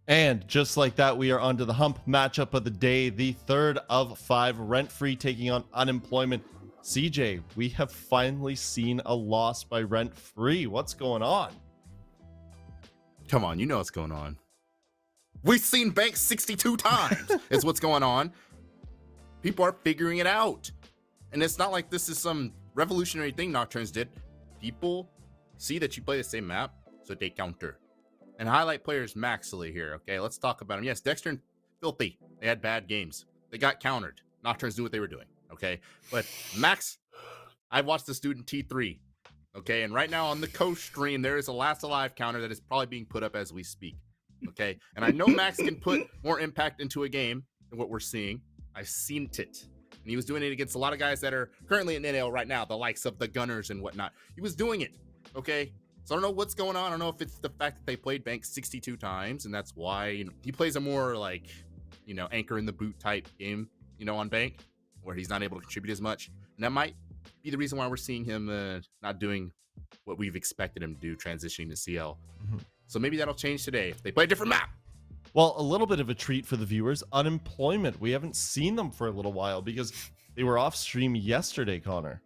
And just like that, we are onto the hump matchup of the day, the third of 5, RentFree taking on Unemployment. CJ, we have finally seen a loss by RentFree. What's going on? Come on, you know what's going on. We've seen Bank 62 times. Is what's going on. People are figuring it out. And it's not like this is some revolutionary thing Nocturnes did. People see that you play the same map, so they counter. And highlight players maxily here, okay? Let's talk about them. Yes, Dexter and Filthy, they had bad games. They got countered. Nocturnes knew what they were doing, okay? But Max, I watched the student T3, okay? And right now on the coach stream, there is a last alive counter that is probably being put up as we speak, okay? And I know Max can put more impact into a game than what we're seeing. I've seen it. And he was doing it against a lot of guys that are currently in NL right now, the likes of the Gunners and whatnot. He was doing it, okay? So I don't know what's going on. I don't know if it's the fact that they played Bank 62 times, and that's why he plays a more like, anchor in the boot type game, on Bank, where he's not able to contribute as much. And that might be the reason why we're seeing him not doing what we've expected him to do, transitioning to CL. Mm-hmm. So maybe that'll change today if they play a different map. Well, a little bit of a treat for the viewers. Unemployment. We haven't seen them for a little while because they were off stream yesterday, Connor.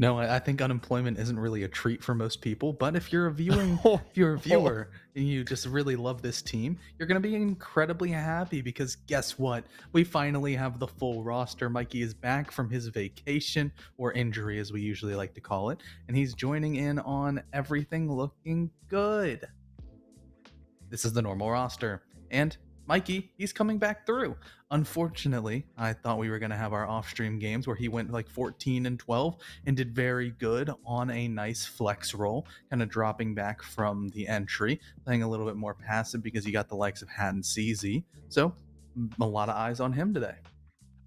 I think Unemployment isn't really a treat for most people, but if you're a viewer and you just really love this team, you're going to be incredibly happy because guess what? We finally have the full roster. Mikey is back from his vacation, or injury as we usually like to call it, and he's joining in on everything looking good. This is the normal roster, and Mikey, he's coming back through. Unfortunately, I thought we were going to have our off-stream games where he went like 14-12 and did very good on a nice flex roll, kind of dropping back from the entry, playing a little bit more passive because you got the likes of Hat and CZ. So, a lot of eyes on him today.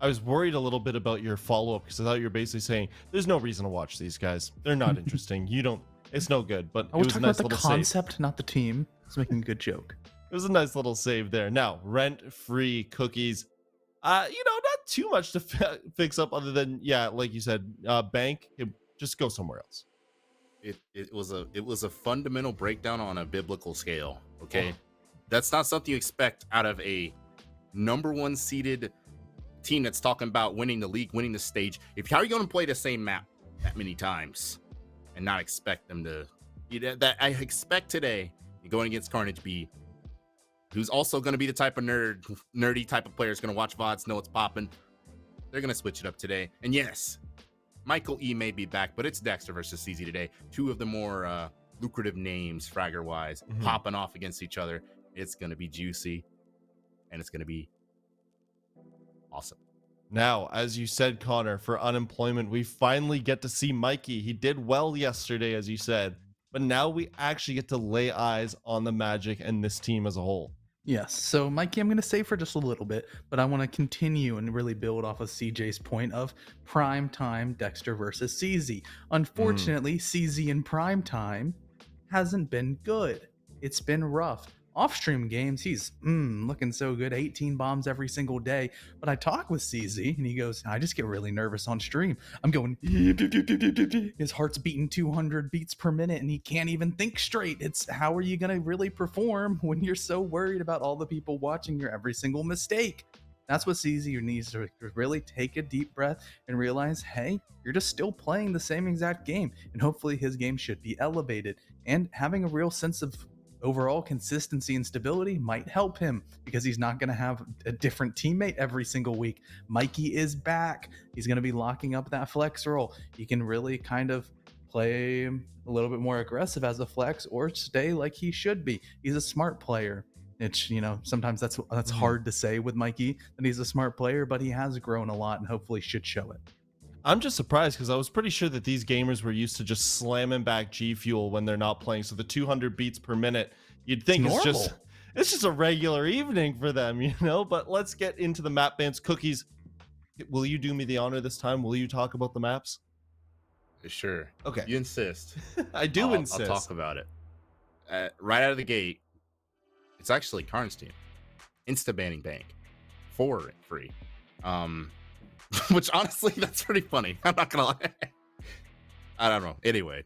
I was worried a little bit about your follow-up because I thought you were basically saying, there's no reason to watch these guys. They're not interesting. It's no good, but I was it was a talking nice about the little concept, save. not the team. I was making a good joke. It was a nice little save there. Now, rent-free cookies. Not too much to fix up other than, like you said, Bank. Just go somewhere else. It was a fundamental breakdown on a biblical scale. Okay, that's not something you expect out of a number one seeded team that's talking about winning the league, winning the stage. How are you going to play the same map that many times and not expect them to? That I expect today going against Carnage B, who's also going to be the type of nerdy type of player who's going to watch VODs, know what's popping. They're going to switch it up today. And yes, Michael E may be back, but it's Dexter versus CZ today. Two of the more lucrative names, Fragger-wise, popping off against each other. It's going to be juicy, and it's going to be awesome. Now, as you said, Connor, for Unemployment, we finally get to see Mikey. He did well yesterday, as you said, but now we actually get to lay eyes on the Magic and this team as a whole. Yes. So, Mikey, I'm going to stay for just a little bit, but I want to continue and really build off of CJ's point of prime time Dexter versus CZ. Unfortunately, CZ in prime time hasn't been good. It's been rough. Off-stream games, he's looking so good, 18 bombs every single day. But I talk with CZ, and he goes, I just get really nervous on stream. I'm going, his heart's beating 200 beats per minute, and he can't even think straight. It's how are you going to really perform when you're so worried about all the people watching your every single mistake? That's what CZ needs to really take a deep breath and realize, hey, you're just still playing the same exact game, and hopefully his game should be elevated. And having a real sense of overall consistency and stability might help him because he's not going to have a different teammate every single week. Mikey is back. He's going to be locking up that flex roll. He can really kind of play a little bit more aggressive as a flex or stay like he should be. He's a smart player. It's, sometimes that's hard to say with Mikey that he's a smart player, but he has grown a lot and hopefully should show it. I'm just surprised because I was pretty sure that these gamers were used to just slamming back G Fuel when they're not playing. So the 200 beats per minute, you'd think it's just a regular evening for them, But let's get into the map bans. Cookies, will you do me the honor this time? Will you talk about the maps? Sure. Okay. You insist. I insist. I'll talk about it. Right out of the gate, it's actually Karn's team. Insta-banning Bank for RentFree. Which honestly, that's pretty funny. I'm not gonna lie. I don't know. Anyway,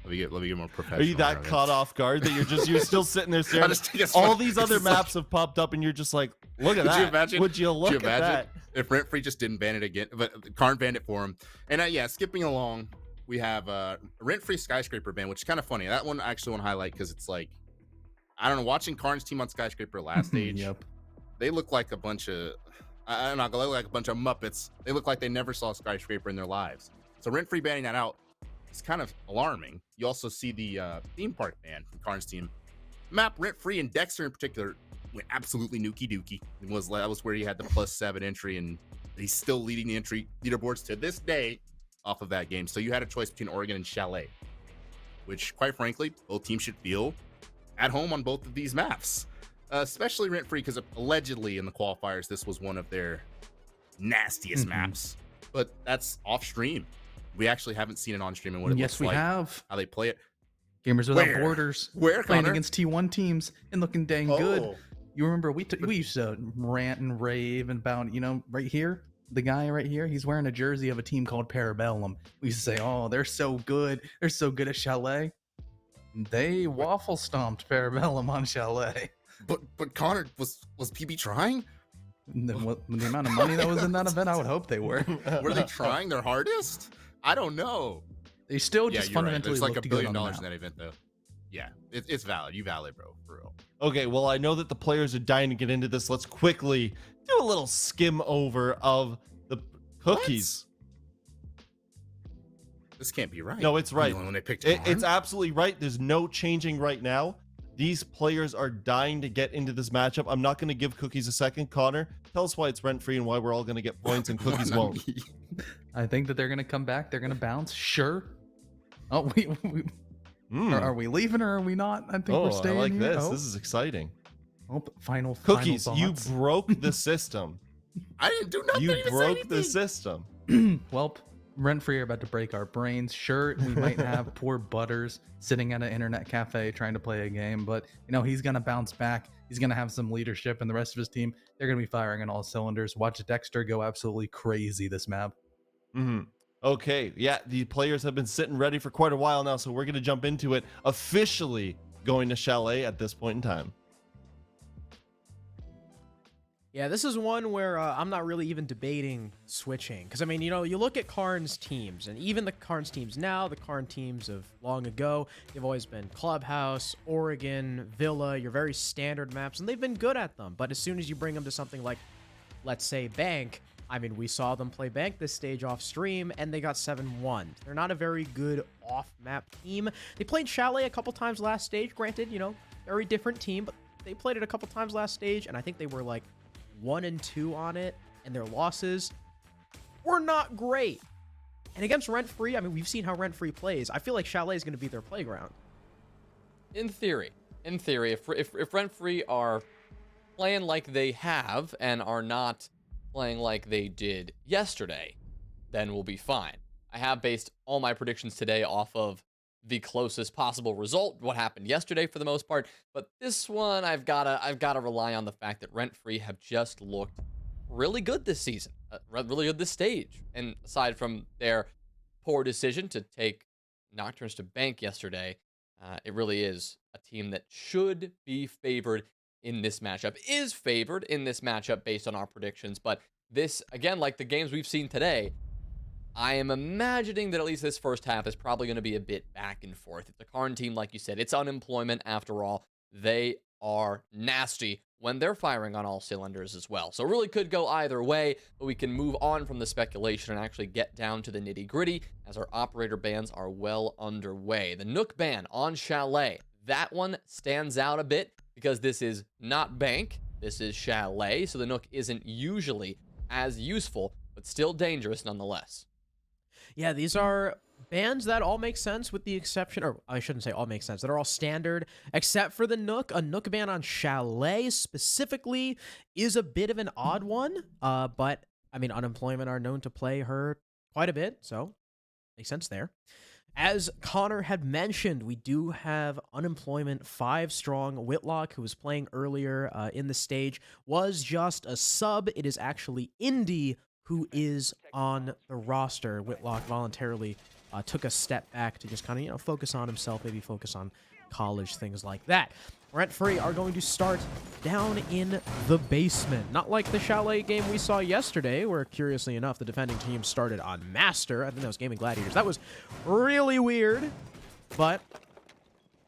Let me get more professional. Are you that caught off guard that you're still sitting there staring? All these other maps have popped up, and you're just like, look at that. Would you look at that? If RentFree just didn't ban it again, but Karn banned it for him. And yeah, skipping along, we have RentFree Skyscraper ban, which is kind of funny. That one I actually want to highlight because it's like, I don't know, watching Karn's team on Skyscraper last stage, they look like a bunch of, I'm not gonna look like a bunch of Muppets. They look like they never saw Skyscraper in their lives. So RentFree banning that out is kind of alarming. You also see the theme park ban from Karn's team. Map RentFree and Dexter in particular went absolutely nuki dookie. That was where he had the +7 entry, and he's still leading the entry leaderboards to this day off of that game. So you had a choice between Oregon and Chalet, which quite frankly, both teams should feel at home on both of these maps. Especially RentFree, because allegedly in the qualifiers, this was one of their nastiest maps. But that's off stream. We actually haven't seen it on stream and what it looks like. Yes, we have. How they play it. Gamers Without Borders. Where, playing Connor? Against T1 teams and looking dang good. You remember we used to rant and rave about, right here, the guy right here, he's wearing a jersey of a team called Parabellum. We used to say, oh, they're so good. They're so good at Chalet. They waffle stomped Parabellum on Chalet. But Connor, was PB trying? The amount of money that was in that event, I would hope they were. Were they trying their hardest? I don't know. They still just fundamentally There's like looked $1 billion in that event, though. Yeah, it's valid. You valid, bro, for real. Okay, well, I know that the players are dying to get into this. Let's quickly do a little skim over of the cookies. What? This can't be right. No, it's right. When they picked it's absolutely right. There's no changing right now. These players are dying to get into this matchup. I'm not going to give cookies a second. Connor, tell us why it's rent-free and why we're all going to get points and cookies won't. I think that they're going to come back. They're going to bounce. Sure. Oh, are we leaving or are we not? I think we're staying. I like here. this. This is exciting. Final cookies. Final you broke the system. I didn't do nothing. You broke the system. Well, RentFree are about to break our brains. Sure, we might have poor Butters sitting at an internet cafe trying to play a game, but he's gonna bounce back. He's gonna have some leadership, and the rest of his team, they're gonna be firing on all cylinders. Watch Dexter go absolutely crazy this map. Okay, yeah, the players have been sitting ready for quite a while now, so we're gonna jump into it. Officially going to Chalet at this point in time. Yeah, this is one where I'm not really even debating switching. Because, I mean, you look at Karn's teams, and even the Karn's teams now, the Karn teams of long ago, they've always been Clubhouse, Oregon, Villa, your very standard maps, and they've been good at them. But as soon as you bring them to something like, let's say, Bank, I mean, we saw them play Bank this stage off stream, and they got 7-1. They're not a very good off-map team. They played Chalet a couple times last stage. Granted, very different team, but they played it a couple times last stage, and I think they were like 1-2 on it, and their losses were not great. And against RentFree, I mean, we've seen how RentFree plays. I feel like Chalet is going to be their playground. In theory, if RentFree are playing like they have and are not playing like they did yesterday, then we'll be fine. I have based all my predictions today off of the closest possible result, what happened yesterday for the most part, but this one I've gotta rely on the fact that RentFree have just looked really good this season, really good this stage. And aside from their poor decision to take Nocturnes to Bank yesterday, it really is a team that should be favored in this matchup, is favored in this matchup based on our predictions. But this, again, like the games we've seen today, I am imagining that at least this first half is probably going to be a bit back and forth. It's a Karn team, like you said. It's unemployment after all. They are nasty when they're firing on all cylinders as well. So it really could go either way, but we can move on from the speculation and actually get down to the nitty-gritty as our operator bans are well underway. The Nook ban on Chalet, that one stands out a bit because this is not Bank. This is Chalet, so the Nook isn't usually as useful, but still dangerous nonetheless. Yeah, these are bans that all make sense with the exception, or I shouldn't say all make sense, that are all standard, except for the Nook. A Nook ban on Chalet specifically is a bit of an odd one, but, I mean, unemployment are known to play her quite a bit, so makes sense there. As Connor had mentioned, we do have unemployment 5 strong. Whitlock, who was playing earlier in the stage, was just a sub. It is actually Indy who is on the roster. Whitlock voluntarily took a step back to just kind of, you know, focus on himself, maybe focus on college, things like that. RentFree are going to start down in the basement. Not like the Chalet game we saw yesterday, where, curiously enough, the defending team started on Master. I think that was Gaming Gladiators. That was really weird, but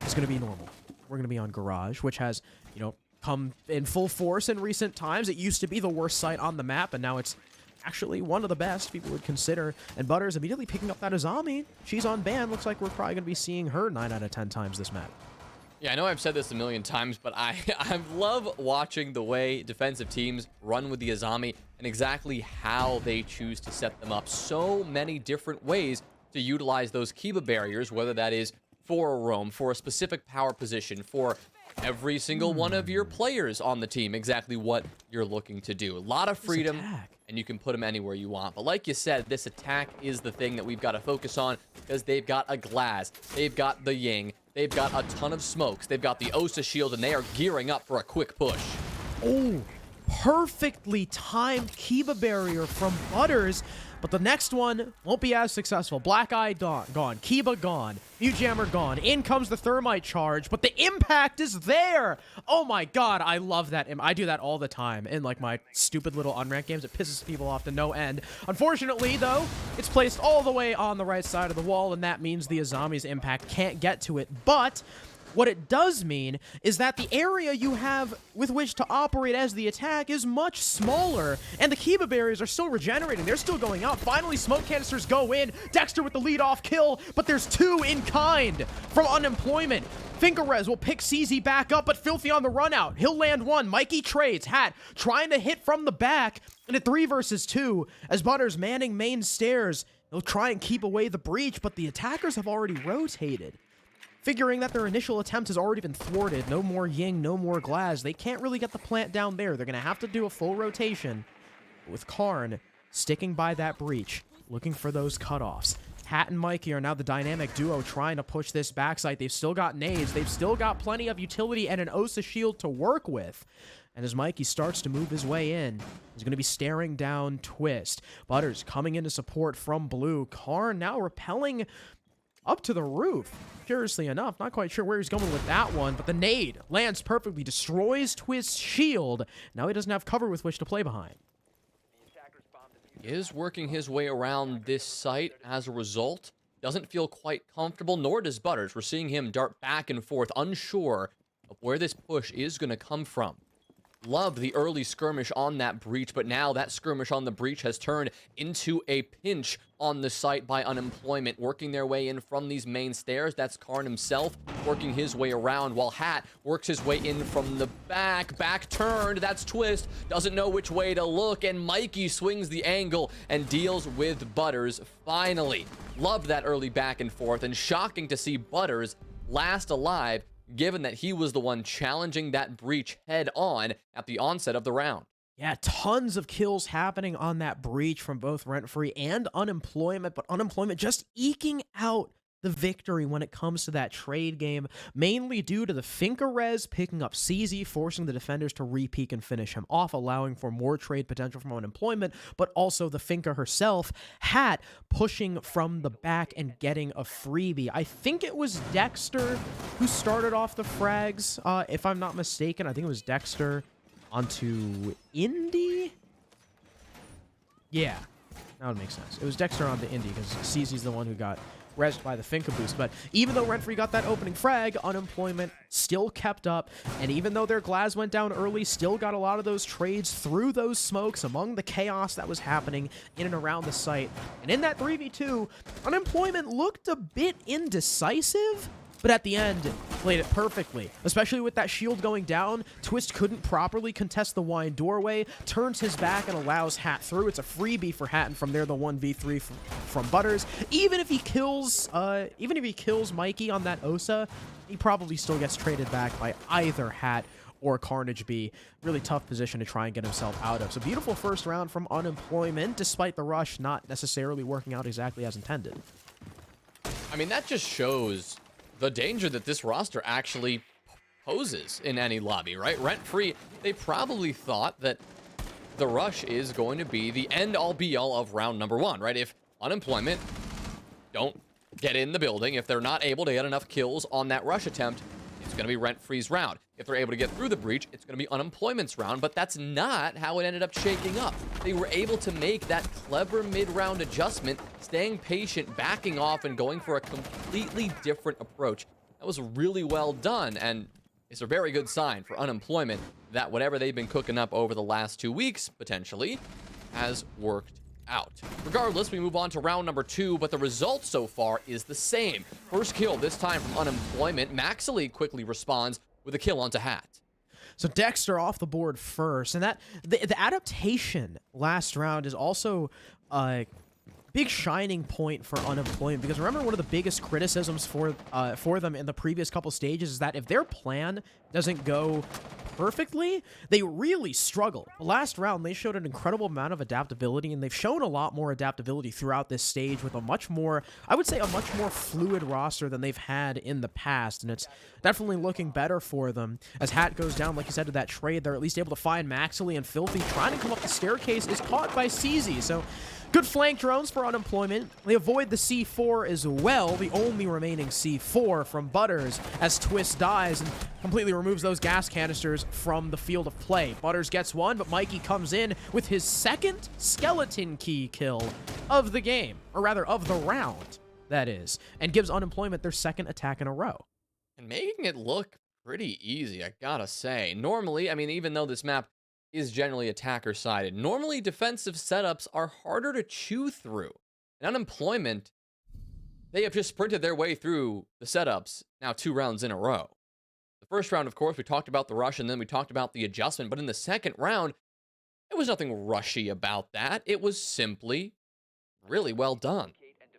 it's going to be normal. We're going to be on Garage, which has, you know, come in full force in recent times. It used to be the worst site on the map, and now it's actually one of the best people would consider. And Butters immediately picking up that Azami. She's on ban. Looks like we're probably going to be seeing her 9 out of 10 times this map. Yeah, I know I've said this a million times, but I love watching the way defensive teams run with the Azami and exactly how they choose to set them up. So many different ways to utilize those Kiba barriers, whether that is for a roam, for a specific power position, for every single one of your players on the team, exactly what you're looking to do. A lot of freedom, and you can put them anywhere you want. But like you said, this attack is the thing that we've got to focus on, because they've got a Glass, they've got the Ying, they've got a ton of smokes, they've got the Osa shield, and they are gearing up for a quick push. Oh, perfectly timed Kiba barrier from Butters, but the next one won't be as successful. Black Eye gone, Kiba gone, Mute Jammer gone, in comes the Thermite charge, but the impact is there! Oh my god, I love that. I do that all the time in like my stupid little unranked games. It pisses people off to no end. Unfortunately though, it's placed all the way on the right side of the wall, and that means the Azami's impact can't get to it, but what it does mean is that the area you have with which to operate as the attack is much smaller, and the Kiba barriers are still regenerating. They're still going out. Finally, smoke canisters go in. Dexter with the lead-off kill, but there's 2 in kind from Unemployment. Fingerez will pick CZ back up, but Filthy on the run out. He'll land 1. Mikey trades. Hat trying to hit from the back in a 3 versus 2 as Butters manning main stairs. He'll try and keep away the breach, but the attackers have already rotated. Figuring that their initial attempt has already been thwarted, no more Ying, no more Glaz, they can't really get the plant down there. They're going to have to do a full rotation with Karn sticking by that breach, looking for those cutoffs. Hat and Mikey are now the dynamic duo trying to push this backside. They've still got nades. They've still got plenty of utility and an Osa shield to work with. And as Mikey starts to move his way in, he's going to be staring down Twist. Butters coming into support from blue. Karn now repelling up to the roof. Curiously enough, not quite sure where he's going with that one, but the nade lands perfectly, destroys Twist's shield. Now he doesn't have cover with which to play behind. He is working his way around this site as a result. Doesn't feel quite comfortable, nor does Butters. We're seeing him dart back and forth, unsure of where this push is going to come from. Love the early skirmish on that breach, but now that skirmish on the breach has turned into a pinch on the site by Unemployment, working their way in from these main stairs. That's Karn himself working his way around, while Hat works his way in from the back. Back turned, that's Twist, doesn't know which way to look, and Mikey swings the angle and deals with Butters finally. Love that early back and forth, and shocking to see Butters last alive, given that he was the one challenging that breach head on at the onset of the round. Yeah, tons of kills happening on that breach from both RentFree and Unemployment, but Unemployment just eking out the victory when it comes to that trade game, mainly due to the Finkerez picking up CZ, forcing the defenders to re-peek and finish him off, allowing for more trade potential from Unemployment, but also the Finker herself, Hat, pushing from the back and getting a freebie. I think it was Dexter who started off the frags, if I'm not mistaken. I think it was Dexter onto Indy? Yeah, that would make sense. It was Dexter onto Indy, because CZ's the one who got rezzed by the Finka boost. But even though RentFree got that opening frag, Unemployment still kept up, and even though their Glaz went down early, still got a lot of those trades through those smokes among the chaos that was happening in and around the site. And in that 3v2, Unemployment looked a bit indecisive, but at the end, played it perfectly. Especially with that shield going down, Twist couldn't properly contest the wine doorway, turns his back and allows Hat through. It's a freebie for Hat, and from there the 1v3 from Butters. Even if he kills Mikey on that Osa, he probably still gets traded back by either Hat or Carnage B. Really tough position to try and get himself out of. So beautiful first round from Unemployment, despite the rush not necessarily working out exactly as intended. I mean, that just shows the danger that this roster actually poses in any lobby, right? RentFree, they probably thought that the rush is going to be the end-all be-all of round number 1, right? If Unemployment don't get in the building. If they're not able to get enough kills on that rush attempt, it's going to be RentFree's round. If they're able to get through the breach, it's going to be Unemployment's round, but that's not how it ended up shaking up. They were able to make that clever mid-round adjustment, staying patient, backing off, and going for a completely different approach. That was really well done, and it's a very good sign for Unemployment that whatever they've been cooking up over the last 2 weeks, potentially, has worked out. Regardless, we move on to round number 2, but the result so far is the same. First kill, this time from Unemployment. Maxley quickly responds with a kill onto Hat. So Dexter off the board first, and that the adaptation last round is also a big shining point for Unemployment, because remember, one of the biggest criticisms for them in the previous couple stages is that if their plan doesn't go perfectly, they really struggle. Last round, they showed an incredible amount of adaptability, and they've shown a lot more adaptability throughout this stage with a much more, I would say, a much more fluid roster than they've had in the past, and it's definitely looking better for them. As Hat goes down, like you said, to that trade, they're at least able to find Maxley, and Filthy trying to come up the staircase is caught by CZ, so good flank drones for Unemployment. They avoid the C4 as well, the only remaining C4 from Butters, as Twist dies and completely removes those gas canisters from the field of play. Butters gets one, but Mikey comes in with his second skeleton key kill of the game, or rather of the round, that is, and gives Unemployment their second attack in a row. And making it look pretty easy, I gotta say. Normally, I mean, even though this map is generally attacker-sided, normally defensive setups are harder to chew through. And Unemployment, they have just sprinted their way through the setups now 2 rounds in a row. The first round, of course, we talked about the rush, and then we talked about the adjustment, but in the second round, there was nothing rushy about that. It was simply really well done.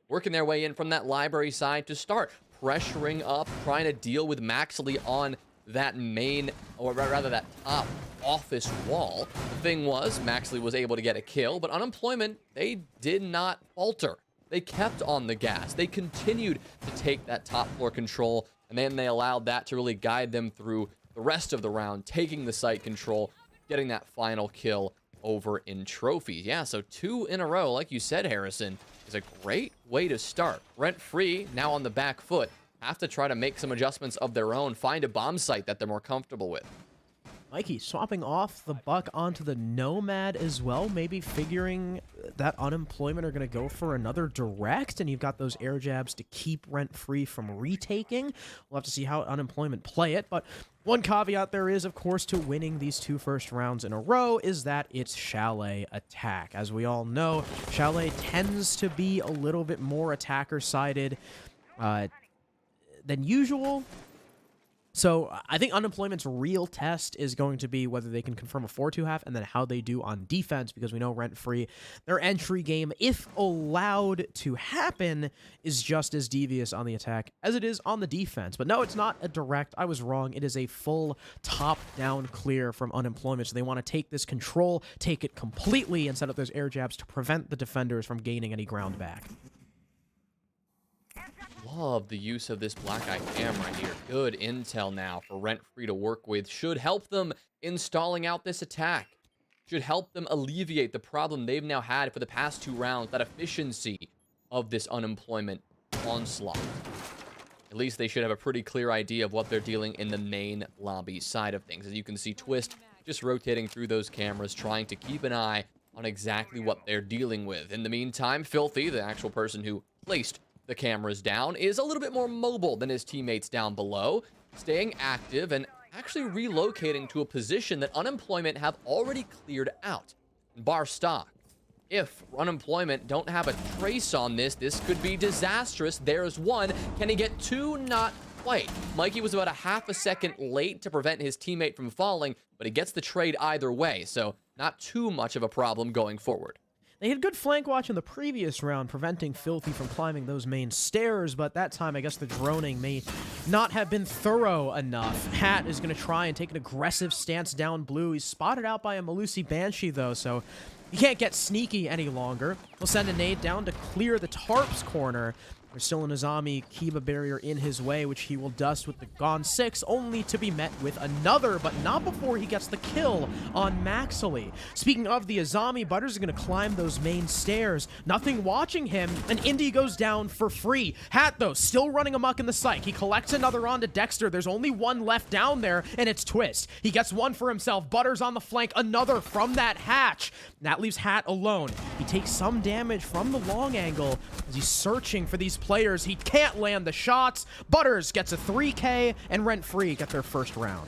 Working their way in from that library side to start, pressuring up, trying to deal with Maxley on that main, or rather that top office wall. The thing was, Maxley was able to get a kill, but Unemployment, they did not falter. They kept on the gas. They continued to take that top floor control, and then they allowed that to really guide them through the rest of the round, taking the site control, getting that final kill over in trophies. Yeah, so 2 in a row, like you said, Harrison, is a great way to start. RentFree, now on the back foot, have to try to make some adjustments of their own, find a bomb site that they're more comfortable with. Mikey swapping off the Buck onto the Nomad as well, maybe figuring that Unemployment are going to go for another direct, and you've got those air jabs to keep RentFree from retaking. We'll have to see how Unemployment play it, but one caveat there is, of course, to winning these 2 first rounds in a row is that it's Chalet attack. As we all know, Chalet tends to be a little bit more attacker-sided than usual. So I think Unemployment's real test is going to be whether they can confirm a 4-2-half and then how they do on defense, because we know RentFree, their entry game, if allowed to happen, is just as devious on the attack as it is on the defense. But no, it's not a direct. I was wrong. It is a full top-down clear from Unemployment. So they want to take this control, take it completely, and set up those air jabs to prevent the defenders from gaining any ground back. Love the use of this black eye camera here. Good intel now for RentFree to work with. Should help them in stalling out this attack. Should help them alleviate the problem they've now had for the past 2 rounds, that efficiency of this Unemployment onslaught. At least they should have a pretty clear idea of what they're dealing in the main lobby side of things. As you can see, Twist just rotating through those cameras, trying to keep an eye on exactly what they're dealing with. In the meantime, Filthy, the actual person who placed the cameras down, is a little bit more mobile than his teammates down below, staying active and actually relocating to a position that Unemployment have already cleared out. Bar stock. If Unemployment don't have a trace on this, this could be disastrous. There's one. Can he get 2? Not quite. Mikey was about a half a second late to prevent his teammate from falling, but he gets the trade either way, so not too much of a problem going forward. They had good flank watch in the previous round, preventing Filthy from climbing those main stairs, but that time I guess the droning may not have been thorough enough. Hat is going to try and take an aggressive stance down blue. He's spotted out by a Malusi Banshee, though, so he can't get sneaky any longer. He'll send a nade down to clear the tarps corner, There's still an Azami Kiba barrier in his way, which he will dust with the Gone 6, only to be met with another, but not before he gets the kill on Maxley. Speaking of the Azami, Butters is going to climb those main stairs. Nothing watching him, and Indy goes down for free. Hat, though, still running amok in the site. He collects another onto Dexter. There's only one left down there, and it's Twist. He gets one for himself. Butters on the flank, another from that hatch. That leaves Hat alone. He takes some damage from the long angle as he's searching for these players. He can't land the shots. Butters gets a 3K, and RentFree get their first round.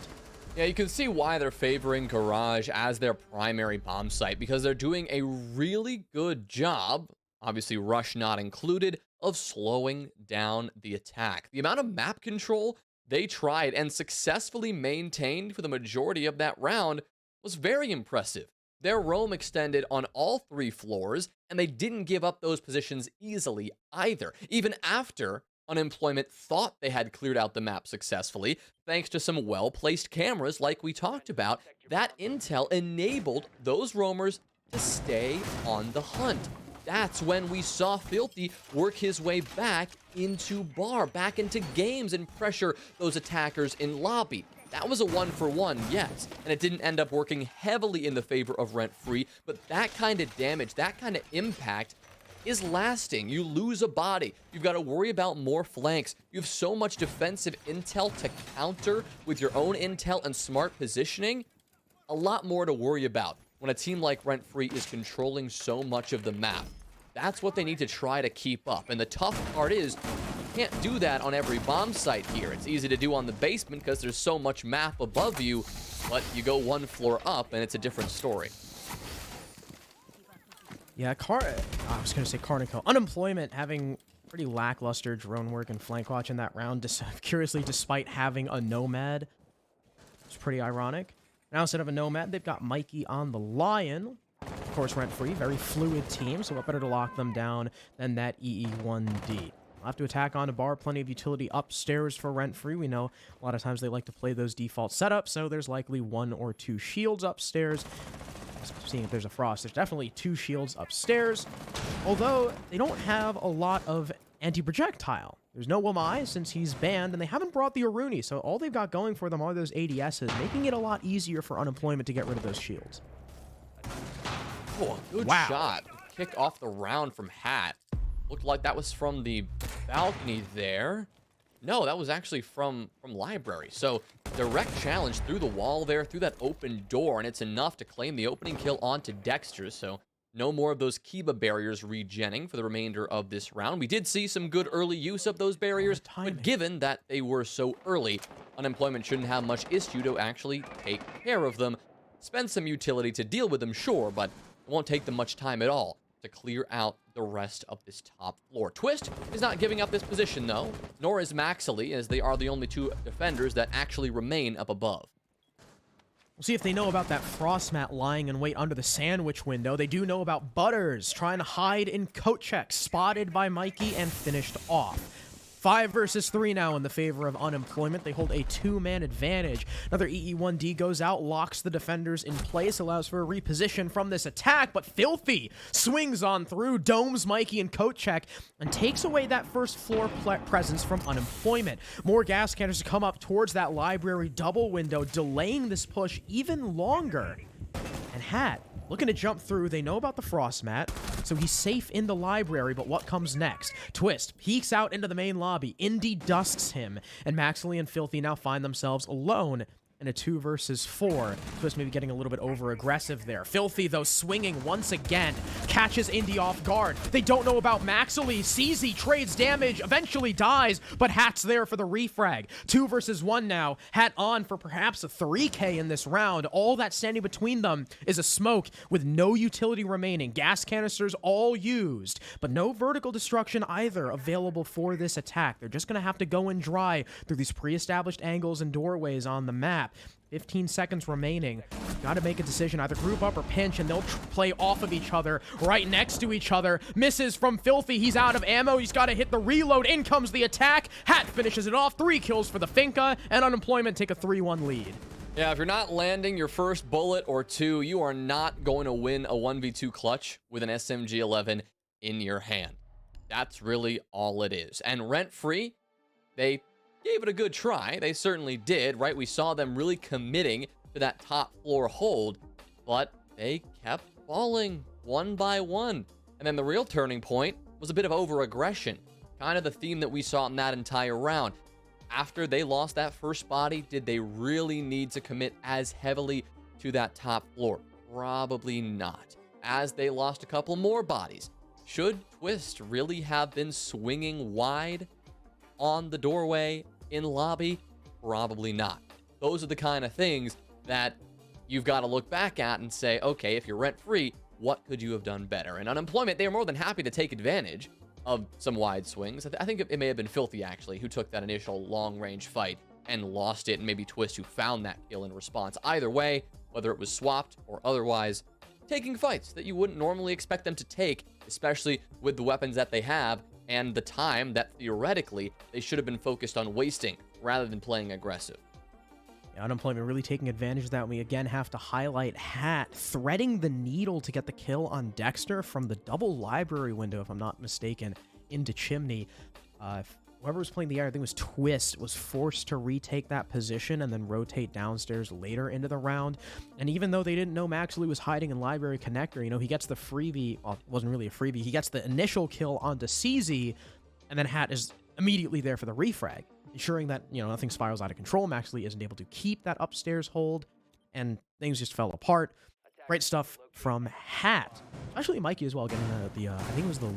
Yeah, you can see why they're favoring Garage as their primary bomb site, because they're doing a really good job, obviously Rush not included, of slowing down the attack. The amount of map control they tried and successfully maintained for the majority of that round was very impressive. Their roam extended on all 3 floors, and they didn't give up those positions easily either, even after Unemployment thought they had cleared out the map successfully, thanks to some well-placed cameras like we talked about. That intel enabled those roamers to stay on the hunt. That's when we saw Filthy work his way back into bar, back into games, and pressure those attackers in lobby. That was a 1-for-1, yes, and it didn't end up working heavily in the favor of RentFree, but that kind of damage, that kind of impact is lasting. You lose a body, you've got to worry about more flanks. You have so much defensive intel to counter with your own intel and smart positioning. A lot more to worry about when a team like RentFree is controlling so much of the map. That's what they need to try to keep up. And the tough part is, you can't do that on every bomb site here. It's easy to do on the basement because there's so much map above you, but you go 1 floor up and it's a different story. Yeah, I was going to say Carnico. Unemployment having pretty lackluster drone work and flank watch in that round, curiously, despite having a Nomad. It's pretty ironic. Now, instead of a Nomad, they've got Mikey on the Lion. Of course, RentFree, very fluid team, so what better to lock them down than that EE1D. We'll have to attack on a bar, plenty of utility upstairs for RentFree. We know a lot of times they like to play those default setups, so there's likely 1 or 2 shields upstairs. Seeing if there's a frost, there's definitely 2 shields upstairs, although they don't have a lot of anti-projectile. There's no Wamai since he's banned, and they haven't brought the Aruni, so all they've got going for them are those ADSs, making it a lot easier for Unemployment to get rid of those shields. Oh, good shot. Kick off the round from Hat. Looked like that was from the balcony there. No, that was actually from Library. So direct challenge through the wall there, through that open door, and it's enough to claim the opening kill onto Dexter. So no more of those Kiba barriers regenning for the remainder of this round. We did see some good early use of those barriers, but given that they were so early, Unemployment shouldn't have much issue to actually take care of them. Spend some utility to deal with them, sure, but it won't take them much time at all to clear out the rest of this top floor. Twist is not giving up this position, though, nor is Maxley, as they are the only 2 defenders that actually remain up above. We'll see if they know about that frost mat lying in wait under the sandwich window. They do know about Butters trying to hide in coat check, spotted by Mikey and finished off. 5 versus 3 now in the favor of Unemployment. They hold a 2-man advantage. Another EE1D goes out, locks the defenders in place, allows for a reposition from this attack, but Filthy swings on through, domes Mikey and coat check, and takes away that first floor presence from Unemployment. More gas cannons come up towards that library double window, delaying this push even longer. And Hat looking to jump through. They know about the frost mat, so he's safe in the library, but what comes next? Twist peeks out into the main lobby. Indy dusks him, and Maxley and Filthy now find themselves alone in a 2 versus 4. Twist maybe getting a little bit over-aggressive there. Filthy, though, swinging once again. Catches Indy off guard. They don't know about Maxley. CZ trades damage, eventually dies, but Hat's there for the refrag. 2 versus 1 now. Hat on for perhaps a 3K in this round. All that's standing between them is a smoke with no utility remaining. Gas canisters all used, but no vertical destruction either available for this attack. They're just going to have to go in dry through these pre-established angles and doorways on the map. 15 seconds remaining. Got to make a decision, either group up or pinch, and they'll play off of each other, right next to each other. Misses from Filthy. He's out of ammo. He's got to hit the reload. In comes the attack. Hat finishes it off. 3 kills for the Finca, and Unemployment take a 3-1 lead. Yeah, if you're not landing your first bullet or 2, you are not going to win a 1v2 clutch with an SMG-11 in your hand. That's really all it is. And RentFree, they gave it a good try. They certainly did, right? We saw them really committing to that top floor hold, but they kept falling one by one. And then the real turning point was a bit of over-aggression, kind of the theme that we saw in that entire round. After they lost that first body, did they really need to commit as heavily to that top floor? Probably not. As they lost a couple more bodies, should Twist really have been swinging wide on the doorway in lobby? Probably not. Those are the kind of things that you've got to look back at and say, okay, if you're RentFree, what could you have done better? And Unemployment, they are more than happy to take advantage of some wide swings. I think it may have been Filthy, actually, who took that initial long-range fight and lost it, and maybe Twist, who found that kill in response. Either way, whether it was swapped or otherwise, taking fights that you wouldn't normally expect them to take, especially with the weapons that they have and the time that theoretically they should have been focused on wasting rather than playing aggressive. Unemployment really taking advantage of that. And we again have to highlight Hat threading the needle to get the kill on Dexter from the double library window, if I'm not mistaken, into Chimney. Whoever was playing the air, I think it was Twist, was forced to retake that position and then rotate downstairs later into the round. And even though they didn't know Maxley was hiding in library connector, you know, he gets the freebie. Well, it wasn't really a freebie. He gets the initial kill onto CZ, and then Hat is immediately there for the refrag, ensuring that, you know, nothing spirals out of control. Maxley isn't able to keep that upstairs hold, and things just fell apart. Great stuff from Hat. Especially Mikey as well, getting the I think it was the,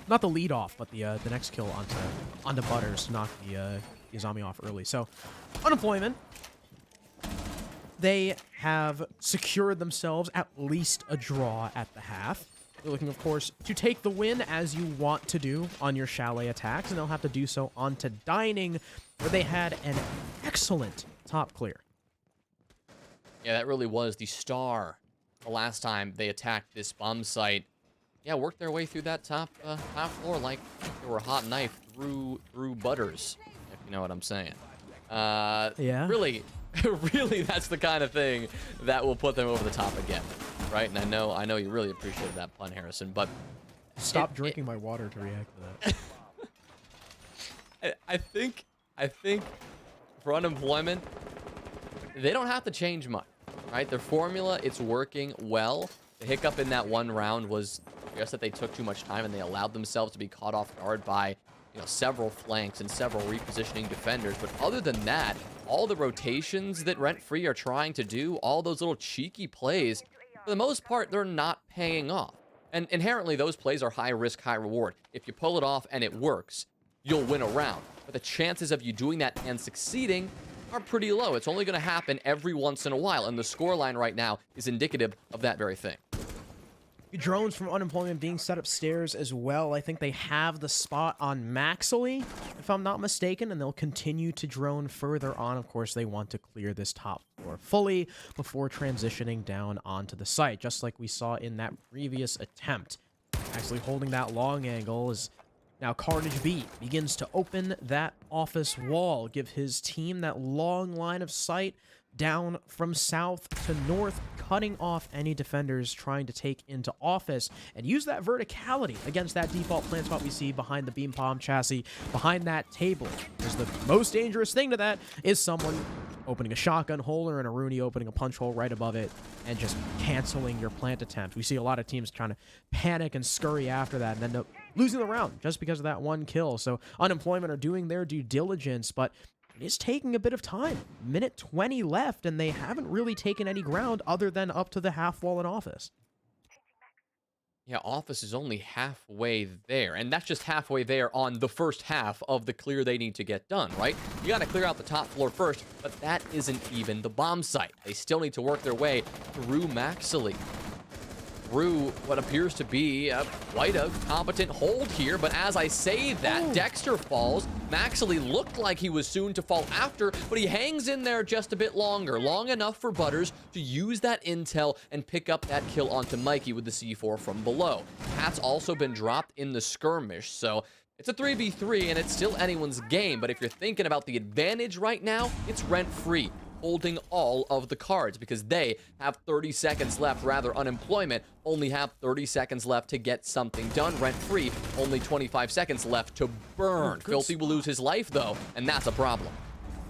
not the lead off, but the next kill onto Butters to knock the Izami off early. So, Unemployment, they have secured themselves at least a draw at the half. They're looking, of course, to take the win as you want to do on your Chalet attacks, and they'll have to do so onto Dining, where they had an excellent top clear. Yeah, that really was the star the last time they attacked this bomb site. Yeah, worked their way through that top floor like they were a hot knife through Butters, if you know what I'm saying. Yeah. Really, really, that's the kind of thing that will put them over the top again, right? And I know you really appreciated that pun, Harrison, but Stop drinking my water to react to that. I think for Unemployment, they don't have to change much, right? Their formula, it's working well. The hiccup in that one round was, I guess, that they took too much time and they allowed themselves to be caught off guard by, you know, several flanks and several repositioning defenders. But other than that, all the rotations that RentFree are trying to do, all those little cheeky plays, for the most part, they're not paying off. And inherently, those plays are high risk, high reward. If you pull it off and it works, you'll win a round. But the chances of you doing that and succeeding are pretty low. It's only going to happen every once in a while, and the scoreline right now is indicative of that very thing. Drones from Unemployment being set upstairs as well. I think they have the spot on Maxley, if I'm not mistaken, and they'll continue to drone further on. Of course, they want to clear this top floor fully before transitioning down onto the site, just like we saw in that previous attempt. Actually holding that long angle is now Carnage B begins to open that office wall, give his team that long line of sight down from south to north, cutting off any defenders trying to take into office, and use that verticality against that default plant spot we see behind the beam palm chassis, behind that table. Because the most dangerous thing to that is someone opening a shotgun hole or an Aruni opening a punch hole right above it and just canceling your plant attempt. We see a lot of teams trying to panic and scurry after that and end up losing the round just because of that one kill. So Unemployment are doing their due diligence, but it's taking a bit of time. Minute 20 left, and they haven't really taken any ground other than up to the half wall in office. Yeah, office is only halfway there, and that's just halfway there on the first half of the clear they need to get done, right? You got to clear out the top floor first, but that isn't even the bomb site. They still need to work their way through Maxley, through what appears to be quite a competent hold here. But as I say that, Dexter falls. Maxley looked like he was soon to fall after, but he hangs in there just a bit longer, long enough for Butters to use that intel and pick up that kill onto Mikey with the C4 from below. Hat's also been dropped in the skirmish, so it's a 3v3 and it's still anyone's game. But if you're thinking about the advantage right now, it's RentFree. holding all of the cards because they have 30 seconds left. Rather, Unemployment only have 30 seconds left to get something done. RentFree, only 25 seconds left to burn. Filthy will lose his life, though, and that's a problem.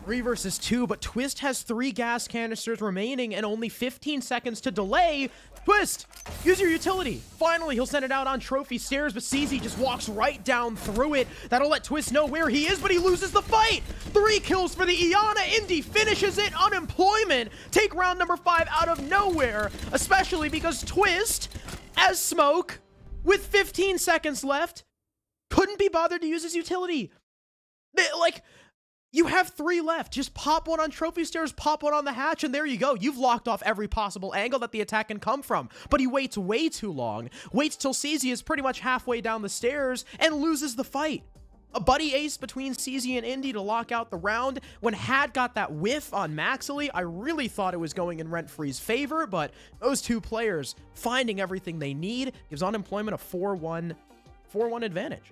3 versus 2, but Twist has 3 gas canisters remaining and only 15 seconds to delay. Twist, use your utility. Finally, he'll send it out on Trophy Stairs, but CZ just walks right down through it. That'll let Twist know where he is, but he loses the fight. 3 kills for the Iana. Indy finishes it. Unemployment take round number 5 out of nowhere, especially because Twist, as Smoke, with 15 seconds left, couldn't be bothered to use his utility. You have 3 left. Just pop one on Trophy Stairs, pop one on the hatch, and there you go. You've locked off every possible angle that the attack can come from. But he waits way too long. Waits till CZ is pretty much halfway down the stairs and loses the fight. A buddy ace between CZ and Indy to lock out the round. When Had got that whiff on Maxley, I really thought it was going in RentFree's favor, but those 2 players finding everything they need gives Unemployment a 4-1 advantage.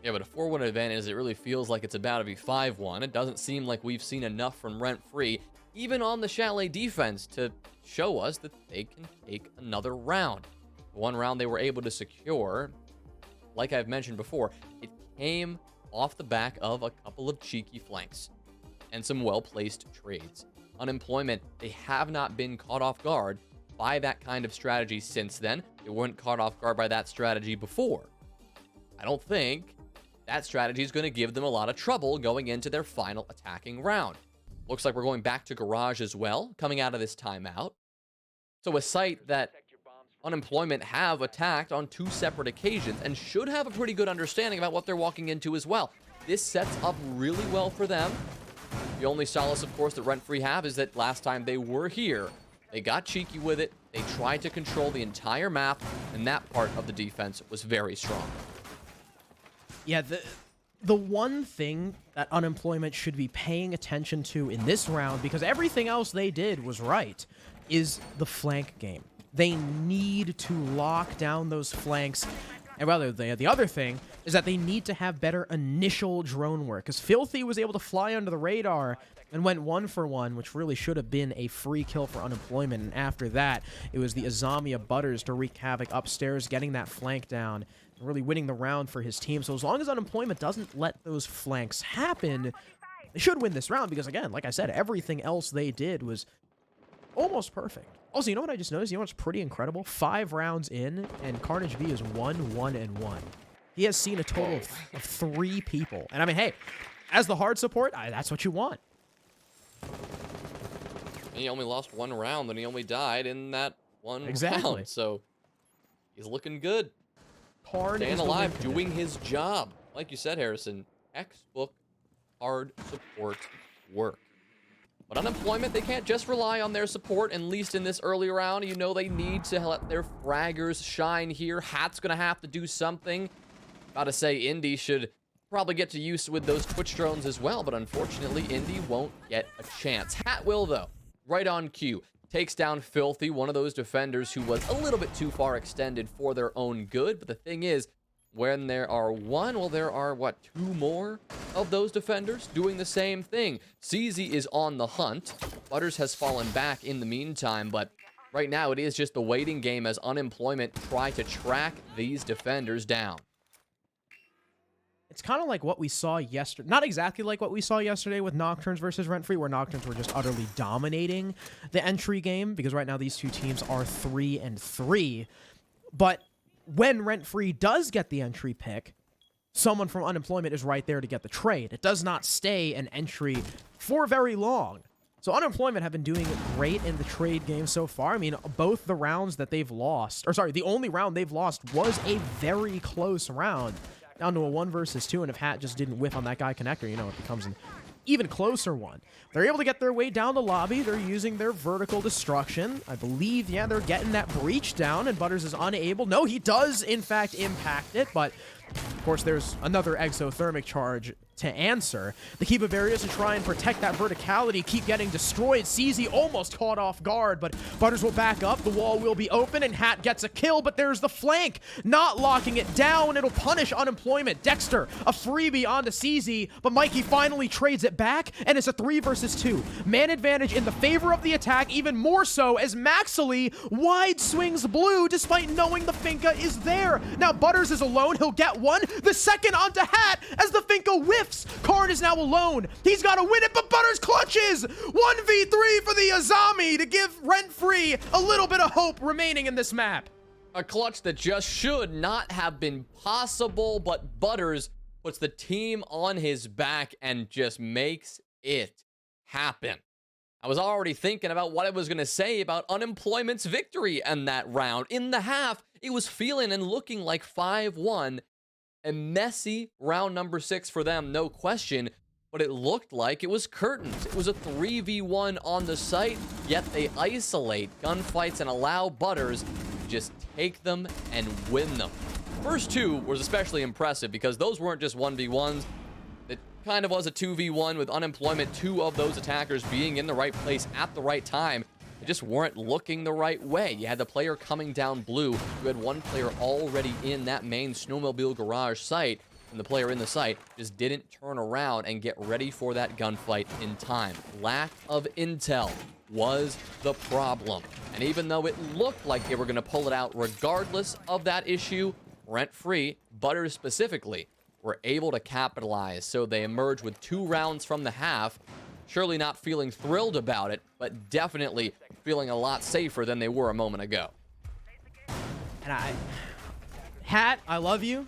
Yeah, but a 4-1 advantage, it really feels like it's about to be 5-1. It doesn't seem like we've seen enough from RentFree, even on the Chalet defense, to show us that they can take another round. The one round they were able to secure, like I've mentioned before, it came off the back of a couple of cheeky flanks and some well-placed trades. Unemployment, they have not been caught off guard by that kind of strategy since then. They weren't caught off guard by that strategy before. I don't think that strategy is going to give them a lot of trouble going into their final attacking round. Looks like we're going back to Garage as well, coming out of this timeout. So a site that Unemployment have attacked on 2 separate occasions and should have a pretty good understanding about what they're walking into as well. This sets up really well for them. The only solace, of course, that RentFree have is that last time they were here, they got cheeky with it, they tried to control the entire map, and that part of the defense was very strong. Yeah, the one thing that Unemployment should be paying attention to in this round, because everything else they did was right, is the flank game. They need to lock down those flanks. And rather, the other thing is that they need to have better initial drone work, because Filthy was able to fly under the radar and went 1 for 1, which really should have been a free kill for Unemployment. And after that, it was the Azamia Butters to wreak havoc upstairs, getting that flank down, really winning the round for his team. So as long as Unemployment doesn't let those flanks happen, they should win this round because, again, like I said, everything else they did was almost perfect. Also, you know what I just noticed? You know what's pretty incredible? 5 rounds in, and Carnage V is 1-1-1. He has seen a total of 3 people. And I mean, hey, as the hard support, that's what you want. He only lost 1 round, and he only died in that 1 Exactly. round. So he's looking good. Karn Staying is the alive, win doing his job. Like you said, Harrison, textbook hard support work. But Unemployment, they can't just rely on their support, at least in this early round. You know they need to let their fraggers shine here. Hat's going to have to do something. About to say Indy should probably get to use with those Twitch drones as well, but unfortunately, Indy won't get a chance. Hat will, though. Right on cue. Takes down Filthy, one of those defenders who was a little bit too far extended for their own good. But the thing is, when there are 1, well, there are, what, 2 more of those defenders doing the same thing. CZ is on the hunt. Butters has fallen back in the meantime, but right now it is just the waiting game as Unemployment try to track these defenders down. It's kind of like what we saw yesterday. Not exactly like what we saw yesterday with Nocturnes versus RentFree, where Nocturnes were just utterly dominating the entry game, because right now these 2 teams are 3-3. But when RentFree does get the entry pick, someone from Unemployment is right there to get the trade. It does not stay an entry for very long. So Unemployment have been doing great in the trade game so far. I mean, both the rounds that they've lost, or sorry, the only round they've lost was a very close round, down to a 1 versus 2, and if Hat just didn't whiff on that guy connector, you know, it becomes an even closer one. They're able to get their way down the lobby. They're using their vertical destruction. I believe, yeah, they're getting that breach down, and Butters is unable. No, he does, in fact, impact it, but Of course, there's another exothermic charge to answer. The Kiba barriers to try and protect that verticality keep getting destroyed. CZ almost caught off guard, but Butters will back up. The wall will be open, and Hat gets a kill, but there's the flank. Not locking it down. It'll punish Unemployment. Dexter, a freebie onto CZ, but Mikey finally trades it back, and it's a 3 versus 2. Man advantage in the favor of the attack, even more so as Maxley wide swings blue despite knowing the Finka is there. Now Butters is alone. He'll get one. The second onto Hat as the Finka whiffs. Karn is now alone. He's got to win it, but Butters clutches. 1v3 for the Azami to give RentFree a little bit of hope remaining in this map. A clutch that just should not have been possible, but Butters puts the team on his back and just makes it happen. I was already thinking about what I was going to say about Unemployment's victory in that round. In the half, it was feeling and looking like 5-1. A messy round number 6 for them, no question, but it looked like it was curtains. It was a 3v1 on the site, yet they isolate gunfights and allow Butters to just take them and win them. First two was especially impressive because those weren't just 1v1s. It kind of was a 2v1 with Unemployment, 2 of those attackers being in the right place at the right time. They just weren't looking the right way. You had the player coming down blue. You had one player already in that main snowmobile garage site, and the player in the site just didn't turn around and get ready for that gunfight in time. Lack of intel was the problem. And even though it looked like they were going to pull it out regardless of that issue, RentFree, Butters specifically, were able to capitalize. So they emerged with 2 rounds from the half. Surely not feeling thrilled about it, but definitely feeling a lot safer than they were a moment ago. And Hat, I love you.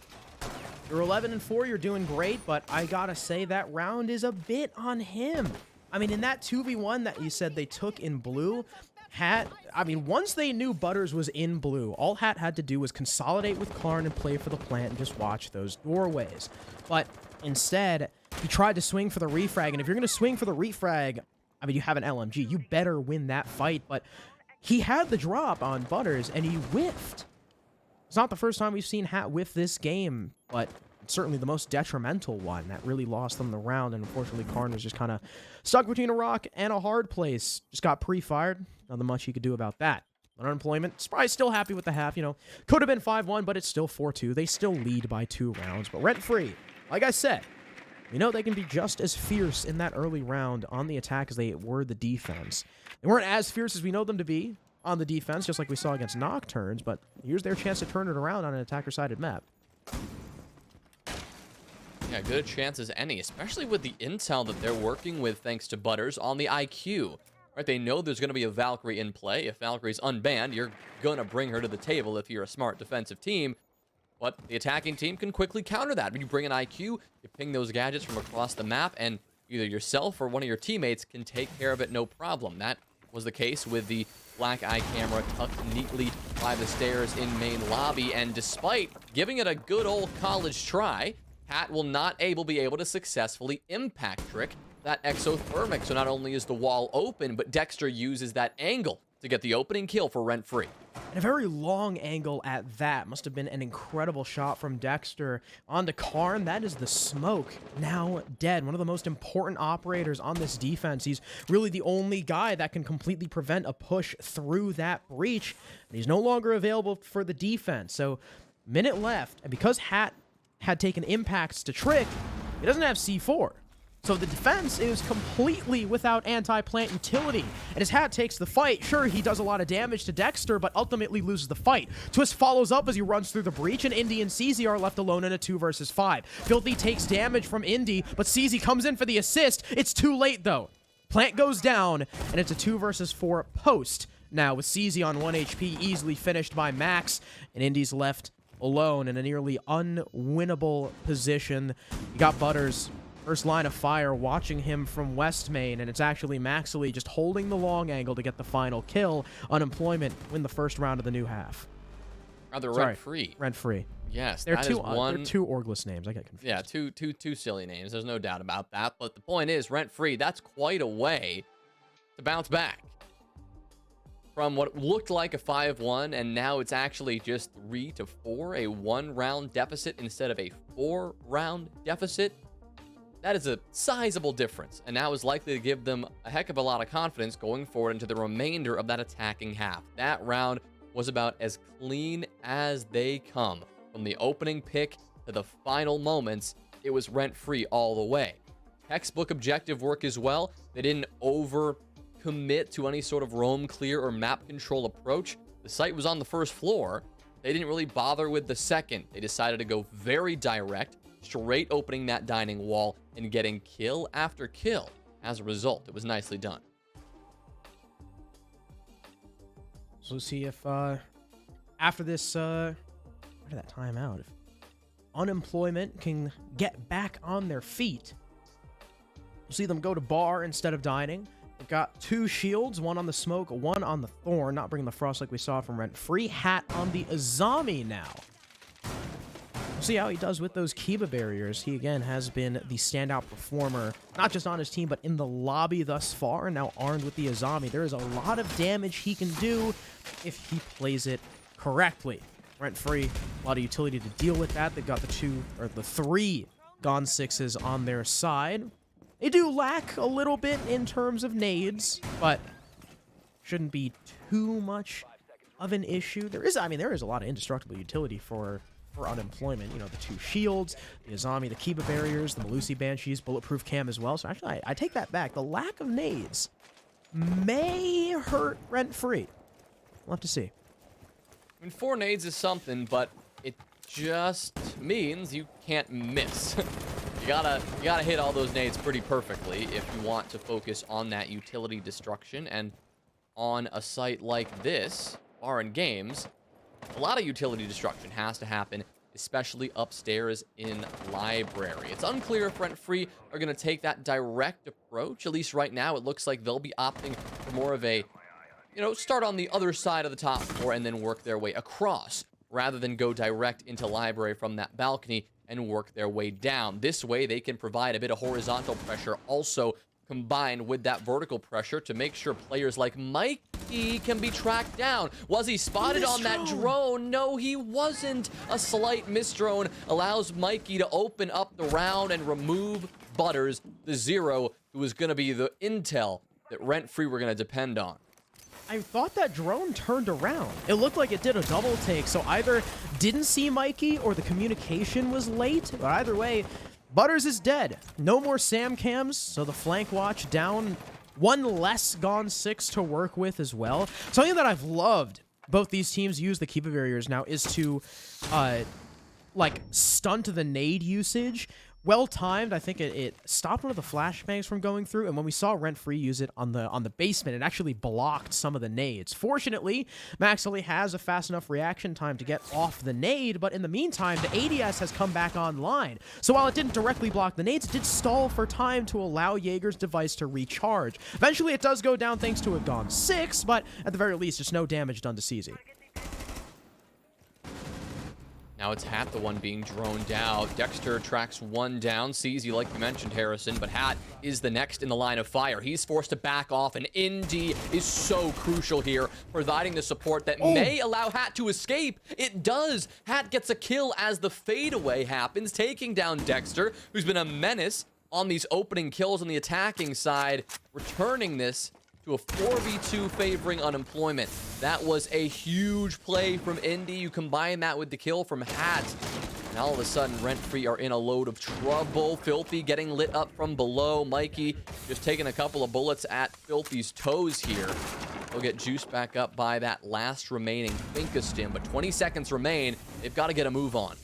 You're 11-4, you're doing great, but I gotta say that round is a bit on him. I mean, in that 2v1 that you said they took in blue, Hat, I mean, once they knew Butters was in blue, all Hat had to do was consolidate with Karn and play for the plant and just watch those doorways. But instead, he tried to swing for the refrag, and if you're going to swing for the refrag, I mean, you have an LMG, you better win that fight, but he had the drop on Butters, and he whiffed. It's not the first time we've seen Hat whiff this game, but it's certainly the most detrimental one that really lost them the round, and unfortunately, Karn was just kind of stuck between a rock and a hard place. Just got pre-fired. Nothing much he could do about that. Unemployment, is probably still happy with the half, you know. Could have been 5-1, but it's still 4-2. They still lead by 2 rounds, but RentFree, like I said, we know they can be just as fierce in that early round on the attack as they were the defense. They weren't as fierce as we know them to be on the defense, just like we saw against Nocturnes, but here's their chance to turn it around on an attacker-sided map. Yeah, good a chance as any, especially with the intel that they're working with thanks to Butters on the IQ. Right, they know there's going to be a Valkyrie in play. If Valkyrie's unbanned, you're going to bring her to the table if you're a smart defensive team. But the attacking team can quickly counter that. When you bring an IQ, you ping those gadgets from across the map, and either yourself or one of your teammates can take care of it no problem. That was the case with the black eye camera tucked neatly by the stairs in main lobby, and despite giving it a good old college try, Hat will not be able to successfully impact trick that exothermic. So not only is the wall open, but Dexter uses that angle to get the opening kill for RentFree. And a very long angle at that. Must have been an incredible shot from Dexter onto Karn. That is the smoke. Now dead. One of the most important operators on this defense. He's really the only guy that can completely prevent a push through that breach. And he's no longer available for the defense. So, minute left. And because Hat had taken impacts to Trick, he doesn't have C4. So the defense is completely without anti-plant utility. And as Hat takes the fight, sure, he does a lot of damage to Dexter, but ultimately loses the fight. Twist follows up as he runs through the breach, and Indy and CZ are left alone in a 2 versus 5. Filthy takes damage from Indy, but CZ comes in for the assist. It's too late, though. Plant goes down, and it's a 2 versus 4 post. Now, with CZ on 1 HP, easily finished by Max, and Indy's left alone in a nearly unwinnable position. You got Butters, first line of fire, watching him from West Main, and it's actually Maxley just holding the long angle to get the final kill. Unemployment win the first round of the new half. Rather RentFree. RentFree. Yes, They're that two, is one. they're two orgless names. I get confused. Yeah, two silly names. There's no doubt about that. But the point is, RentFree, that's quite a way to bounce back. from what looked like a 5-1, and now it's actually just 3-4, a 1-round deficit instead of a 4-round deficit. That is a sizable difference, and that was likely to give them a heck of a lot of confidence going forward into the remainder of that attacking half. That round was about as clean as they come. From the opening pick to the final moments, it was RentFree all the way. Textbook objective work as well. They didn't over-commit to any sort of roam clear or map control approach. The site was on the first floor. They didn't really bother with the second. They decided to go very direct, straight opening that dining wall and getting kill after kill. As a result, it was nicely done. So let's see if after this, after that timeout, if unemployment can get back on their feet. You'll see them go to bar instead of dining. They've got 2 shields, one on the smoke, one on the thorn, not bringing the frost like we saw from RentFree. Hat on the Azami now. We'll see how he does with those Kiba barriers. He, again, has been the standout performer, not just on his team, but in the lobby thus far. And now armed with the Azami, there is a lot of damage he can do if he plays it correctly. RentFree, a lot of utility to deal with that. They've got the 3 Gone 6s on their side. They do lack a little bit in terms of nades, but shouldn't be too much of an issue. There is a lot of indestructible utility for unemployment. You know, the 2 shields, the Azami, the Kiba barriers, the Malusi Banshees, bulletproof cam as well. So actually, I take that back. The lack of nades may hurt RentFree. We'll have to see. I mean, 4 nades is something, but it just means you can't miss. You gotta hit all those nades pretty perfectly if you want to focus on that utility destruction. And on a site like this, Bar and Games, a lot of utility destruction has to happen, especially upstairs in library. It's unclear if RentFree are going to take that direct approach. At least right now, it looks like they'll be opting for more of a, start on the other side of the top floor and then work their way across, rather than go direct into library from that balcony and work their way down. This way, they can provide a bit of horizontal pressure, also combined with that vertical pressure to make sure players like Mikey can be tracked down. Was he spotted on that drone? No, he wasn't. A slight misdrone allows Mikey to open up the round and remove Butters, the 0, who was going to be the intel that RentFree were going to depend on. I thought that drone turned around. It looked like it did a double take, so either didn't see Mikey or the communication was late. But either way, Butters is dead. No more Sam cams, so the flank watch down. 1 less Gone 6 to work with as well. Something that I've loved both these teams use the Kiba barriers now is to stunt the nade usage. Well timed. I think it stopped one of the flashbangs from going through, and when we saw RentFree use it on the basement, it actually blocked some of the nades. Fortunately, Maxley has a fast enough reaction time to get off the nade, but in the meantime, the ADS has come back online. So while it didn't directly block the nades, it did stall for time to allow Jaeger's device to recharge. Eventually, it does go down thanks to a Gone 6, but at the very least, it's no damage done to CZ. Now it's Hat, the one being droned out. Dexter tracks 1 down. CZ, like you mentioned, Harrison, but Hat is the next in the line of fire. He's forced to back off, and Indy is so crucial here, providing the support that may allow Hat to escape. It does. Hat gets a kill as the fadeaway happens, taking down Dexter, who's been a menace on these opening kills on the attacking side, returning this to a 4v2 favoring unemployment. That was a huge play from Indy. You combine that with the kill from Hat, and all of a sudden, RentFree are in a load of trouble. Filthy getting lit up from below. Mikey just taking a couple of bullets at Filthy's toes here. He'll get juiced back up by that last remaining Finkastim, but 20 seconds remain. They've got to get a move on.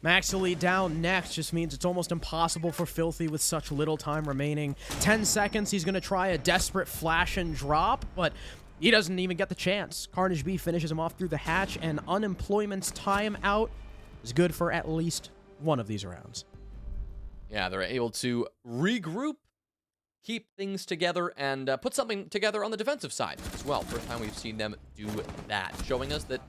Maxley down next just means it's almost impossible for Filthy with such little time remaining. 10 seconds, he's going to try a desperate flash and drop, but he doesn't even get the chance. Carnage B finishes him off through the hatch, and Unemployment's timeout is good for at least one of these rounds. Yeah, they're able to regroup, keep things together, and put something together on the defensive side as well. First time we've seen them do that, showing us that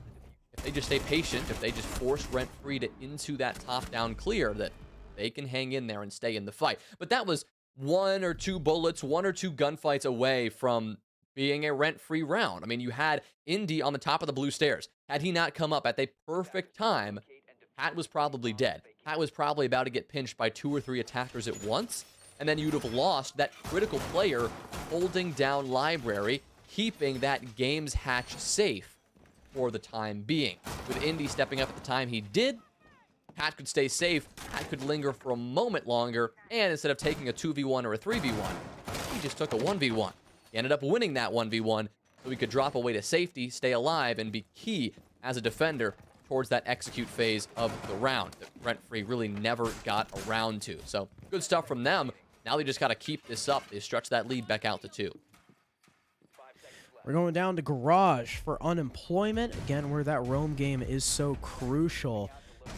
if they just stay patient, if they just force RentFree into that top-down clear, that they can hang in there and stay in the fight. But that was 1 or 2 bullets, 1 or 2 gunfights away from being a rent-free round. I mean, you had Indy on the top of the blue stairs. Had he not come up at the perfect time, Hat was probably dead. Hat was probably about to get pinched by 2 or 3 attackers at once, and then you'd have lost that critical player holding down Library, keeping that game's hatch safe for the time being. With Indy stepping up at the time he did, Hat could stay safe, Hat could linger for a moment longer, and instead of taking a 2v1 or a 3v1, he just took a 1v1. He ended up winning that 1v1, so he could drop away to safety, stay alive, and be key as a defender towards that execute phase of the round that RentFree really never got around to. So, good stuff from them. Now they just got to keep this up. They stretch that lead back out to 2. We're going down to Garage for Unemployment. Again, where that roam game is so crucial.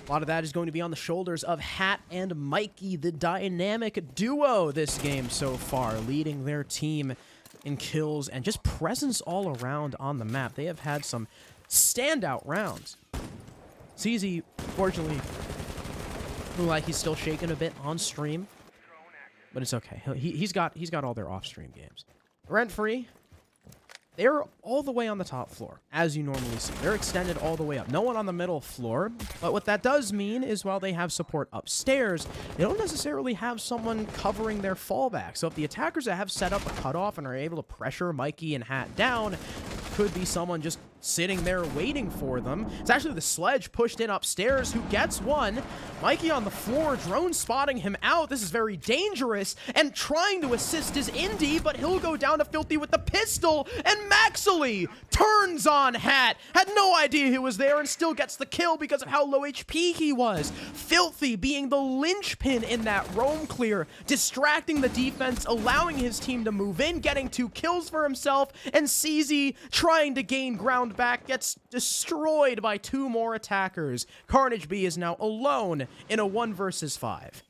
A lot of that is going to be on the shoulders of Hat and Mikey, the dynamic duo this game so far, leading their team in kills and just presence all around on the map. They have had some standout rounds. CZ, fortunately, look like he's still shaking a bit on stream, but it's okay. He's got all their off-stream games. RentFree, they're all the way on the top floor, as you normally see. They're extended all the way up. No one on the middle floor, but what that does mean is while they have support upstairs, they don't necessarily have someone covering their fallback. So if the attackers that have set up a cutoff and are able to pressure Mikey and Hat down, could be someone just sitting there waiting for them. It's actually the Sledge pushed in upstairs who gets one. Mikey on the floor, drone spotting him out. This is very dangerous, and trying to assist is Indy, but he'll go down to Filthy with the pistol, and Maxley turns on Hat. Had no idea he was there and still gets the kill because of how low HP he was. Filthy being the linchpin in that roam clear, distracting the defense, allowing his team to move in, getting 2 kills for himself, and CZ trying to gain ground back, gets destroyed by 2 more attackers. Carnage B is now alone in a 1 versus 5.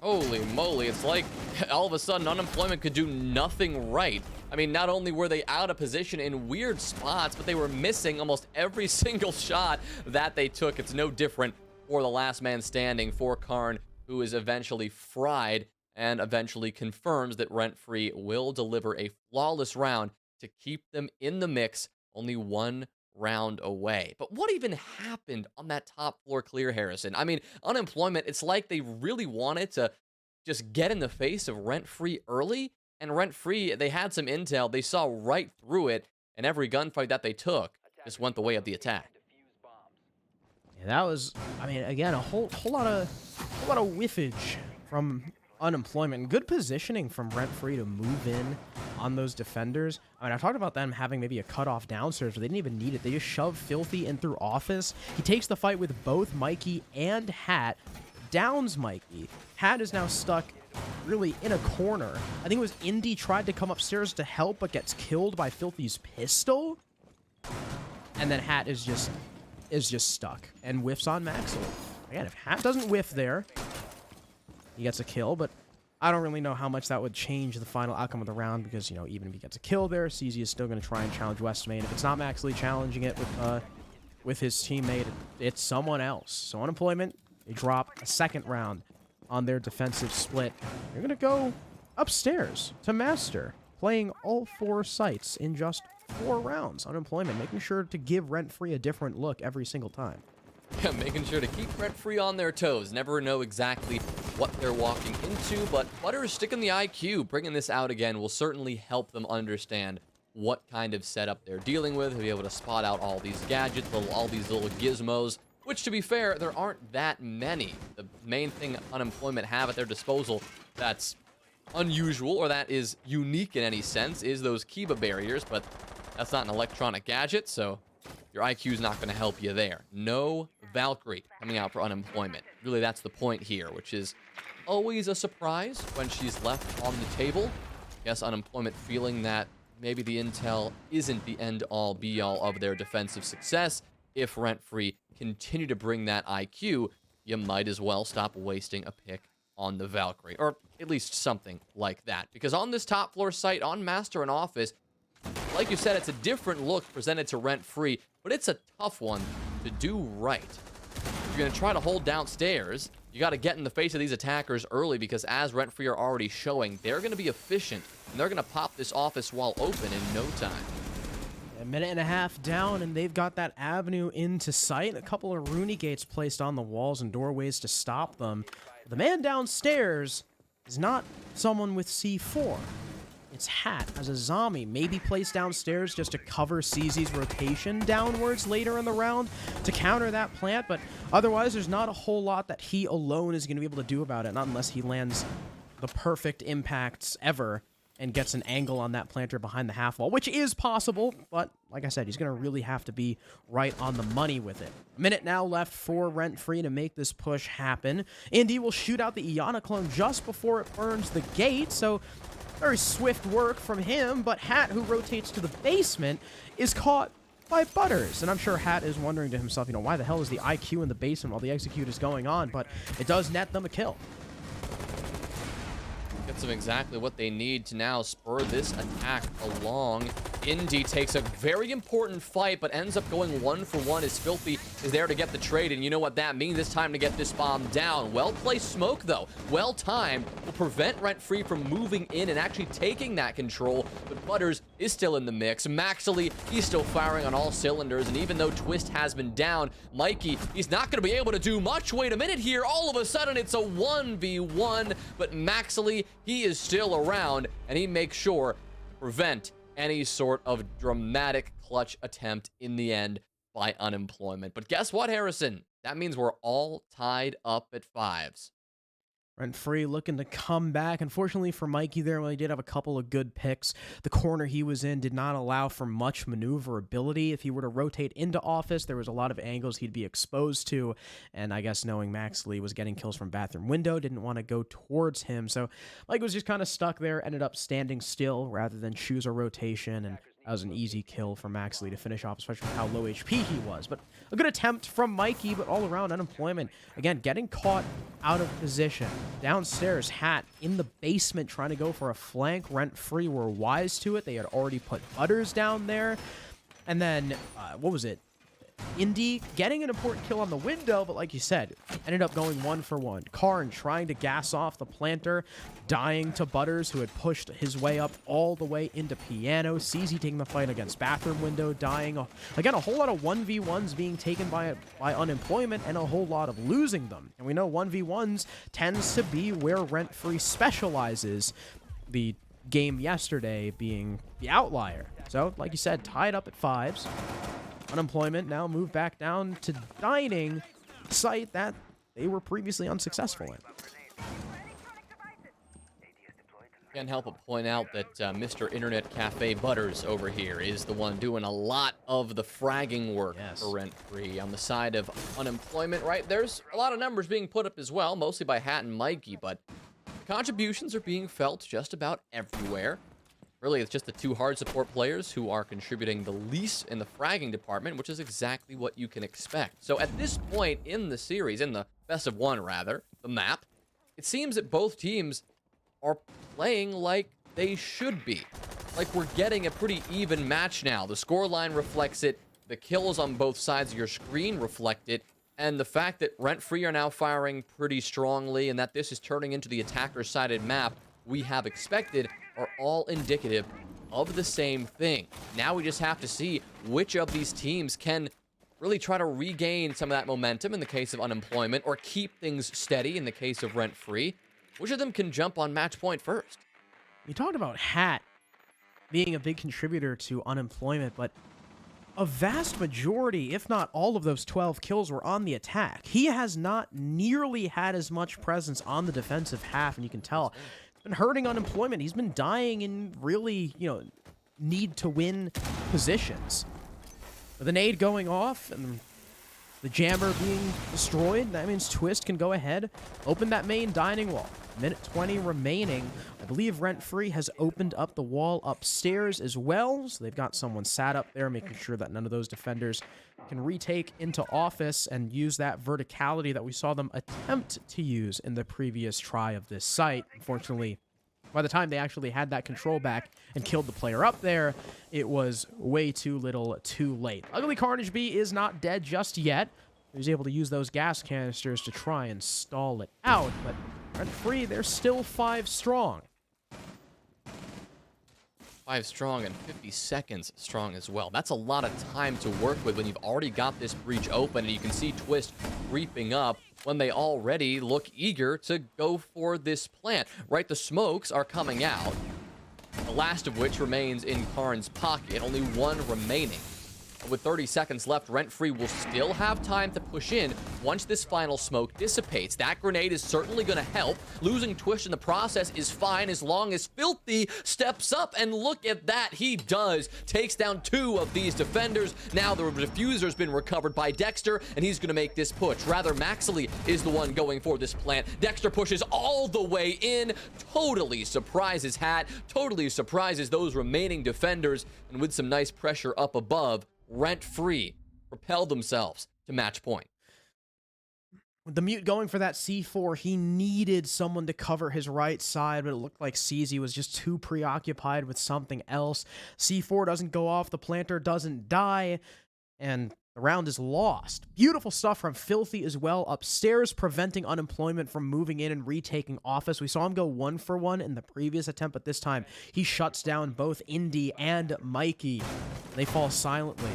Holy moly, it's like all of a sudden Unemployment could do nothing right. I mean, not only were they out of position in weird spots, but they were missing almost every single shot that they took. It's no different for the last man standing, for Karn, who is eventually fried and eventually confirms that RentFree will deliver a flawless round to keep them in the mix, only 1 round away. But what even happened on that top floor clear, Harrison? I mean, Unemployment, it's like they really wanted to just get in the face of RentFree early, and RentFree, they had some intel, they saw right through it, and every gunfight that they took just went the way of the attack. Yeah, that was, I mean, again, a whole lot of whiffage from Unemployment. Good positioning from RentFree to move in on those defenders. I mean, I talked about them having maybe a cutoff downstairs, but they didn't even need it. They just shoved Filthy in through Office. He takes the fight with both Mikey and Hat, downs Mikey. Hat is now stuck really in a corner. I think it was Indy tried to come upstairs to help, but gets killed by Filthy's pistol. And then Hat is just stuck and whiffs on Maxwell. Again, if Hat doesn't whiff there, he gets a kill, but I don't really know how much that would change the final outcome of the round because, you know, even if he gets a kill there, CZ is still going to try and challenge West Main. If it's not Maxley challenging it with his teammate, it's someone else. So Unemployment, they drop a 2nd round on their defensive split. They're going to go upstairs to Master, playing all 4 sites in just 4 rounds. Unemployment, making sure to give RentFree a different look every single time. Yeah, making sure to keep RentFree on their toes. Never know exactly what they're walking into, but Butter is sticking the IQ. Bringing this out again will certainly help them understand what kind of setup they're dealing with, be able to spot out all these gadgets, all these little gizmos, which, to be fair, there aren't that many. The main thing Unemployment have at their disposal that's unusual or that is unique in any sense is those Kiba barriers, but that's not an electronic gadget, so your IQ is not going to help you there. No Valkyrie coming out for Unemployment. Really, that's the point here, which is always a surprise when she's left on the table. Yes, Unemployment feeling that maybe the intel isn't the end-all, be-all of their defensive success. If RentFree continue to bring that IQ, you might as well stop wasting a pick on the Valkyrie, or at least something like that. Because on this top floor site, on Master and Office, like you said, it's a different look presented to RentFree, but it's a tough one to do right. If you're going to try to hold downstairs, You got to get in the face of these attackers early because as RentFree are already showing, they're going to be efficient and they're going to pop this office wall open in no time. A minute and a half down, and they've got that avenue into sight. A couple of Rooney gates placed on the walls and doorways to stop them. The man downstairs is not someone with C4. It's Hat as a zombie, maybe placed downstairs just to cover CZ's rotation downwards later in the round to counter that plant, but otherwise there's not a whole lot that he alone is going to be able to do about it, not unless he lands the perfect impacts ever and gets an angle on that planter behind the half wall, which is possible, but like I said, he's going to really have to be right on the money with it. A minute now left for RentFree to make this push happen. Indy will shoot out the Iana clone just before it burns the gate, so very swift work from him, but Hat, who rotates to the basement, is caught by Butters. And I'm sure Hat is wondering to himself, why the hell is the IQ in the basement while the execute is going on? But it does net them a kill. Gets them exactly what they need to now spur this attack along. Indy takes a very important fight, but ends up going 1-for-1 as Filthy is there to get the trade. And you know what that means? It's time to get this bomb down. Well-placed smoke, though. Well-timed. Will prevent RentFree from moving in and actually taking that control. But Butters is still in the mix. Maxley, he's still firing on all cylinders. And even though Twist has been down, Mikey, he's not going to be able to do much. Wait a minute here. All of a sudden, it's a 1v1. But Maxley, he is still around, and he makes sure to prevent any sort of dramatic clutch attempt in the end by Unemployment. But guess what, Harrison? That means we're all tied up at 5s. RentFree looking to come back. Unfortunately for Mikey there, well, he did have a couple of good picks. The corner he was in did not allow for much maneuverability. If he were to rotate into office, there was a lot of angles he'd be exposed to. And I guess knowing Maxley was getting kills from bathroom window, didn't want to go towards him. So Mike was just kind of stuck there, ended up standing still rather than choose a rotation. And that was an easy kill for Maxley to finish off, especially with how low HP he was. But a good attempt from Mikey, but all around Unemployment. Again, getting caught out of position. Downstairs, Hat in the basement trying to go for a flank. RentFree were wise to it. They had already put Butters down there. And then, what was it? Indy getting an important kill on the window, but like you said, ended up going 1-for-1. Karn trying to gas off the planter, dying to Butters, who had pushed his way up all the way into Piano. CZ taking the fight against Bathroom Window, dying. Again, a whole lot of 1v1s being taken by Unemployment and a whole lot of losing them. And we know 1v1s tends to be where RentFree specializes, the game yesterday being the outlier. So, like you said, tied up at 5s. Unemployment now moved back down to dining, site that they were previously unsuccessful in. Can't help but point out that Mr. Internet Cafe Butters over here is the one doing a lot of the fragging work for RentFree on the side of Unemployment, right? There's a lot of numbers being put up as well, mostly by Hat and Mikey, but contributions are being felt just about everywhere. Really, it's just the two hard support players who are contributing the least in the fragging department, which is exactly what you can expect. So at this point in the series, in the best of one rather, the map, it seems that both teams are playing like they should be. Like we're getting a pretty even match now. The scoreline reflects it, the kills on both sides of your screen reflect it, and the fact that RentFree are now firing pretty strongly and that this is turning into the attacker-sided map we have expected are all indicative of the same thing. Now we just have to see which of these teams can really try to regain some of that momentum in the case of Unemployment or keep things steady in the case of RentFree. Which of them can jump on match point first? You talked about Hat being a big contributor to Unemployment, but a vast majority, if not all of those 12 kills were on the attack. He has not nearly had as much presence on the defensive half, and you can tell it's been hurting Unemployment. He's been dying in really, need to win positions. With the nade going off and the jammer being destroyed, that means Twist can go ahead, open that main dining wall. Minute 20 remaining. I believe RentFree has opened up the wall upstairs as well, so they've got someone sat up there, making sure that none of those defenders can retake into office and use that verticality that we saw them attempt to use in the previous try of this site. Unfortunately, by the time they actually had that control back and killed the player up there, it was way too little too late. Ugly Carnage B is not dead just yet. He was able to use those gas canisters to try and stall it out, but RentFree, they're still 5 strong. 5 strong and 50 seconds strong as well. That's a lot of time to work with when you've already got this breach open, and you can see Twist creeping up when they already look eager to go for this plant. Right, the smokes are coming out, the last of which remains in Karn's pocket. Only one remaining. With 30 seconds left, RentFree will still have time to push in once this final smoke dissipates. That grenade is certainly going to help. Losing Twist in the process is fine as long as Filthy steps up, and look at that, he does. Takes down 2 of these defenders. Now the diffuser's been recovered by Dexter, and he's going to make this push. Rather, Maxley is the one going for this plant. Dexter pushes all the way in, totally surprises Hat, totally surprises those remaining defenders, and with some nice pressure up above, RentFree propelled themselves to match point. With the mute going for that C4, he needed someone to cover his right side, but it looked like CZ was just too preoccupied with something else. C4 doesn't go off, the planter doesn't die, and the round is lost. Beautiful stuff from Filthy as well upstairs, preventing Unemployment from moving in and retaking office. We saw him go 1 for 1 in the previous attempt, but this time he shuts down both Indy and Mikey. They fall silently.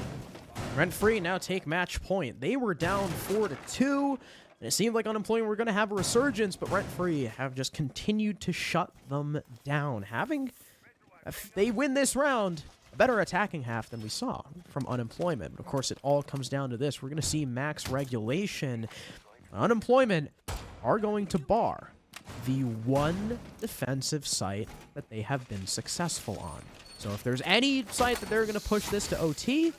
RentFree now take match point. They were down 4-2, and it seemed like Unemployment were going to have a resurgence, but RentFree have just continued to shut them down. If they win this round, a better attacking half than we saw from Unemployment. Of course, it all comes down to this. We're going to see max regulation. Unemployment are going to bar the one defensive site that they have been successful on. So if there's any site that they're going to push this to OT,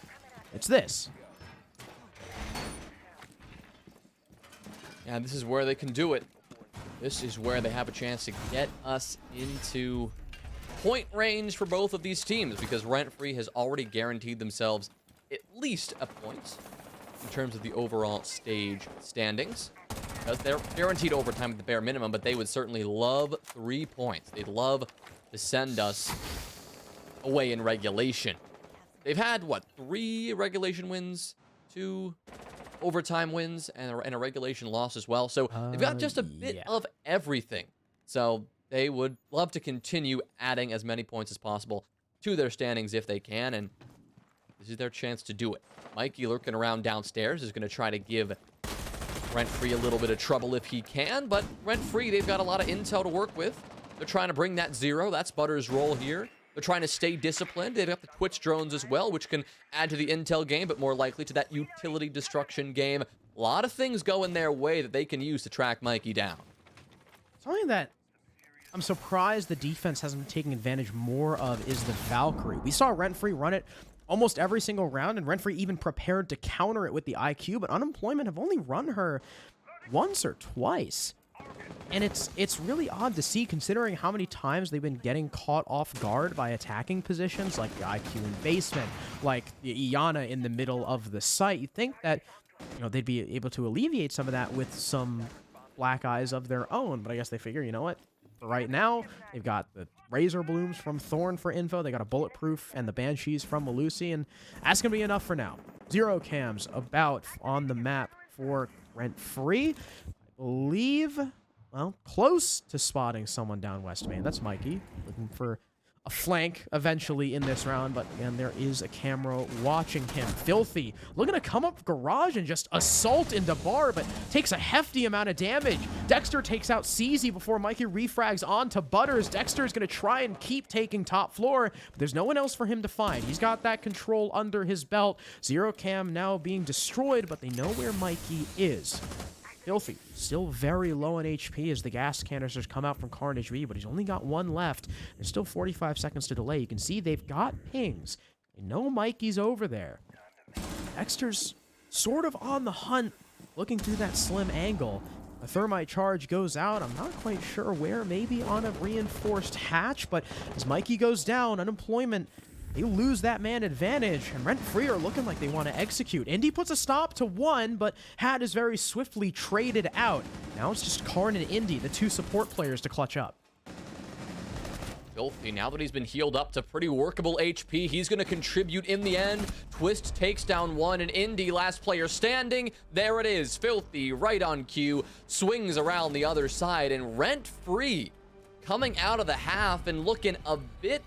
it's this. Yeah, this is where they can do it. This is where they have a chance to get us into point range for both of these teams, because RentFree has already guaranteed themselves at least a point in terms of the overall stage standings. Because they're guaranteed overtime at the bare minimum, but they would certainly love 3 points. They'd love to send us away in regulation. They've had, what, 3 regulation wins, 2 overtime wins, and a regulation loss as well. So they've got just a bit of everything. So they would love to continue adding as many points as possible to their standings if they can, and this is their chance to do it. Mikey, lurking around downstairs, is going to try to give RentFree a little bit of trouble if he can, but RentFree, they've got a lot of intel to work with. They're trying to bring that 0. That's Butter's role here. They're trying to stay disciplined. They've got the Twitch drones as well, which can add to the intel game, but more likely to that utility destruction game. A lot of things going their way that they can use to track Mikey down. Something that I'm surprised the defense hasn't been taking advantage more of is the Valkyrie. We saw RentFree run it almost every single round, and RentFree even prepared to counter it with the IQ, but Unemployment have only run her once or twice. And it's really odd to see, considering how many times they've been getting caught off guard by attacking positions like the IQ in basement, like the Iana in the middle of the site. You'd think that, you know, they'd be able to alleviate some of that with some black eyes of their own, but I guess they figure, you know what? For right now, they've got the Razor Blooms from Thorn for info, they got a Bulletproof and the Banshees from Malusi, and that's going to be enough for now. 0 cams about on the map for RentFree. I believe, well, close to spotting someone down West Main. That's Mikey, looking for a flank eventually in this round, but again, there is a camera watching him. Filthy looking to come up garage and just assault into bar, but takes a hefty amount of damage. Dexter takes out CZ before Mikey refrags onto Butters. Dexter's going to try and keep taking top floor, but there's no one else for him to find. He's got that control under his belt. 0 cam now being destroyed, but they know where Mikey is. Filthy, still very low on HP as the gas canisters come out from Carnage B, but he's only got 1 left. There's still 45 seconds to delay. You can see they've got pings. They know Mikey's over there. Dexter's sort of on the hunt, looking through that slim angle. A thermite charge goes out. I'm not quite sure where, maybe on a reinforced hatch, but as Mikey goes down, Unemployment, they lose that man advantage, and RentFree are looking like they want to execute. Indy puts a stop to 1, but Hat is very swiftly traded out. Now it's just Karn and Indy, the 2 support players, to clutch up. Filthy, now that he's been healed up to pretty workable HP, he's going to contribute in the end. Twist takes down one, and Indy, last player standing. There it is. Filthy, right on cue, swings around the other side, and RentFree coming out of the half and looking a bit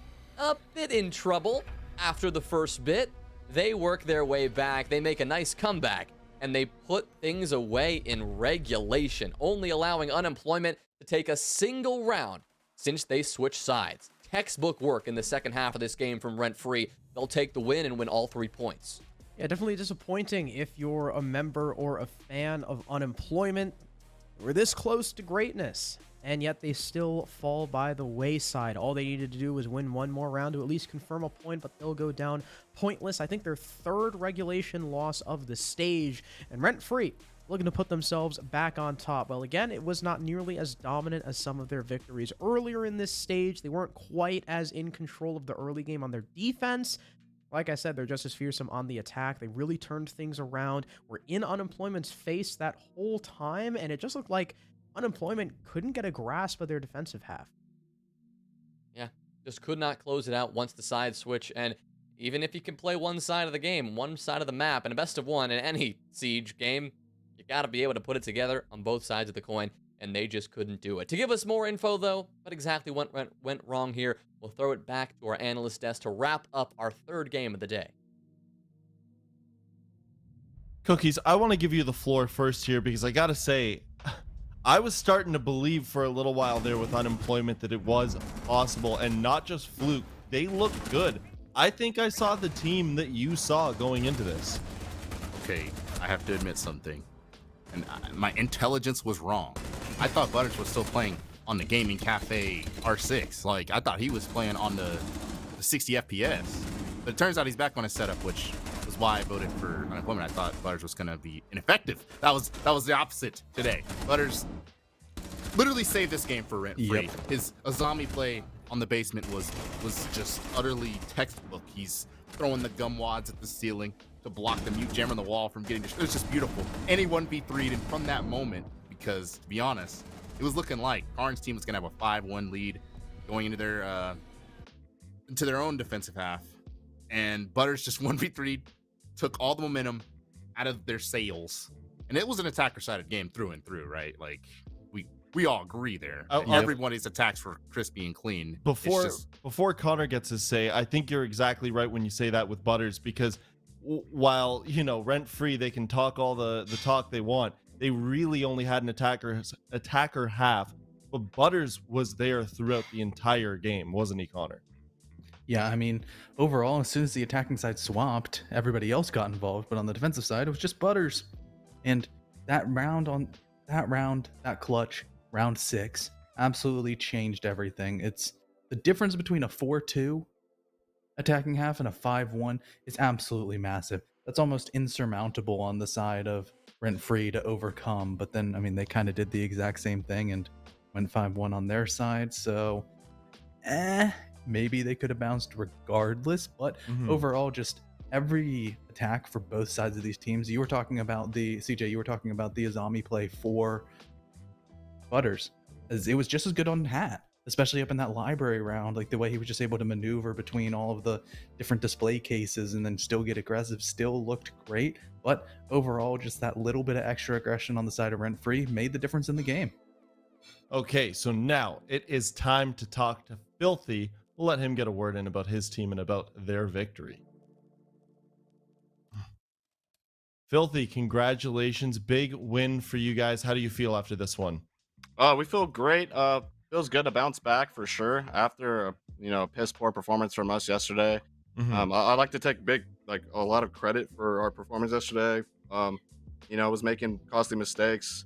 in trouble after the first bit. They work their way back. They make a nice comeback, and they put things away in regulation, only allowing Unemployment to take a single round since they switched sides. Textbook work in the second half of this game from RentFree. They'll take the win and win all 3 points. Yeah, definitely disappointing if you're a member or a fan of Unemployment. We're this close to greatness, and yet they still fall by the wayside. All they needed to do was win one more round to at least confirm a point, but they'll go down pointless. I think their 3rd regulation loss of the stage, and RentFree looking to put themselves back on top. Well, again, it was not nearly as dominant as some of their victories earlier in this stage. They weren't quite as in control of the early game on their defense. Like I said, they're just as fearsome on the attack. They really turned things around. We're in Unemployment's face that whole time, and it just looked like Unemployment couldn't get a grasp of their defensive half. Yeah, just could not close it out once the side switch. And even if you can play one side of the game, one side of the map, and a best of one in any Siege game, you got to be able to put it together on both sides of the coin, and they just couldn't do it. To give us more info, though, what exactly went wrong here, we'll throw it back to our analyst desk to wrap up our 3rd game of the day. Cookies, I want to give you the floor first here because I got to say, I was starting to believe for a little while there with Unemployment that it was possible and not just fluke. They looked good. I think I saw the team that you saw going into this. Okay, I have to admit something. And my intelligence was wrong. I thought Butters was still playing on the Gaming Cafe R6. Like, I thought he was playing on the 60 FPS. But it turns out he's back on his setup, which was why I voted for Unemployment. I thought Butters was going to be ineffective. That was the opposite today. Butters literally saved this game for RentFree. Yep. His Azami play on the basement was just utterly textbook. He's throwing the gum wads at the ceiling to block the mute jammer on the wall from getting it was just beautiful. And he 1v3'd, and from that moment, because to be honest, it was looking like Karn's team was gonna have a 5-1 lead going into their own defensive half, and Butters just 1v3'd, took all the momentum out of their sails, and it was an attacker-sided game through and through, right? Like we all agree there. Everybody's attacks were crispy and clean. Before Connor gets his say, I think you're exactly right when you say that with Butters, because while, you know, RentFree, they can talk all the talk they want, they really only had an attacker half, but Butters was there throughout the entire game, wasn't he, Connor? Yeah, I mean, overall, as soon as the attacking side swapped, everybody else got involved, but on the defensive side, it was just Butters. And that clutch, round 6, absolutely changed everything. It's the difference between a 4-2 attacking half and a 5-1 is absolutely massive. That's almost insurmountable on the side of RentFree to overcome. But then, I mean, they kind of did the exact same thing and went 5-1 on their side. So, maybe they could have bounced regardless. But overall, just every attack for both sides of these teams. You were talking about the Azami play for Butters. It was just as good on Hat, especially up in that library round. Like the way he was just able to maneuver between all of the different display cases and then still get aggressive still looked great. But overall, just that little bit of extra aggression on the side of RentFree made the difference in the game. Okay, so now it is time to talk to Filthy. We'll let him get a word in about his team and about their victory. Filthy, congratulations. Big win for you guys. How do you feel after this one? We feel great. Feels good to bounce back for sure after a piss poor performance from us yesterday. I'd like to take a lot of credit for our performance yesterday. Was making costly mistakes.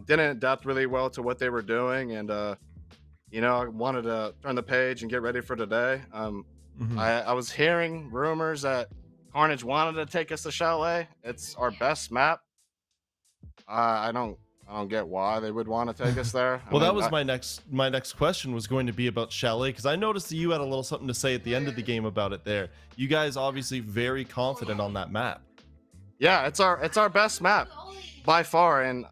Didn't adapt really well to what they were doing, and I wanted to turn the page and get ready for today. I was hearing rumors that Carnage wanted to take us to Chalet. It's our best map. I don't get why they would want to take us there. My next question was going to be about Chalet, because I noticed that you had a little something to say at the end of the game about it there. You guys obviously very confident on that map. Yeah, it's our best map by far, and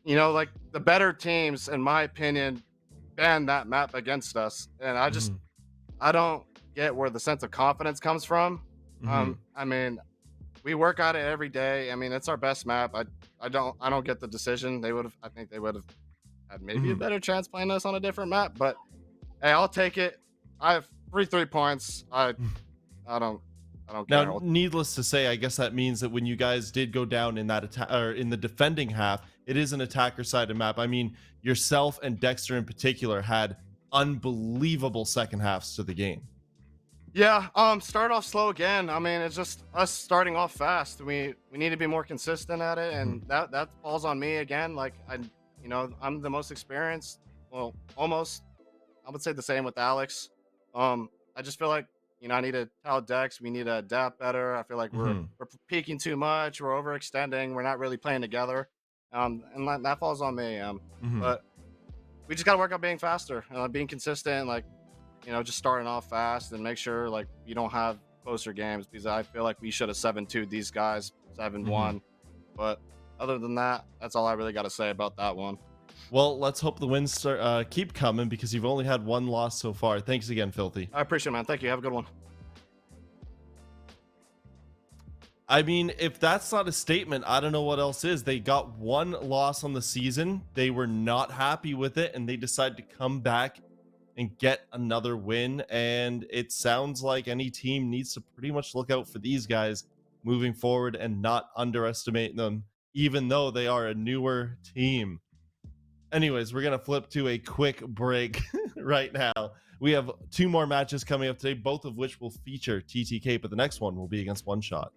the better teams, in my opinion, banned that map against us, and Mhm. I don't get where the sense of confidence comes from. Mhm. I mean, we work at it every day. I mean, it's our best map. I don't get the decision. I think they would have had maybe a Mhm. better chance playing us on a different map, but hey, I'll take it. I have free 3 points. I don't I don't Now, care. needless to say, I guess that means that when you guys did go down in that attack or in the defending half, it is an attacker-sided map. I mean, yourself and Dexter in particular had unbelievable second halves to the game. Yeah, start off slow again. I mean, it's just us starting off fast. We need to be more consistent at it, and Mhm. that falls on me again. Like I'm the most experienced. Well, almost. I would say the same with Alex. I just feel like I need to tell Dex we need to adapt better. I feel like Mhm. we're peaking too much. We're overextending. We're not really playing together. And that falls on me. Mhm. But we just gotta work on being faster, being consistent. Like just starting off fast and make sure like you don't have closer games because I feel like we should have 7-2 these guys Mhm. 7-1. But other than that, that's all I really got to say about that one. Well, let's hope the wins keep coming because you've only had one loss so far. Thanks again, Filthy. I appreciate it, man. Thank you. Have a good one. I mean, if that's not a statement, I don't know what else is. They got one loss on the season. They were not happy with it, and they decided to come back and get another win. And it sounds like any team needs to pretty much look out for these guys moving forward and not underestimate them, even though they are a newer team. Anyways, we're going to flip to a quick break right now. We have two more matches coming up today, both of which will feature TTK, but the next one will be against One Shot.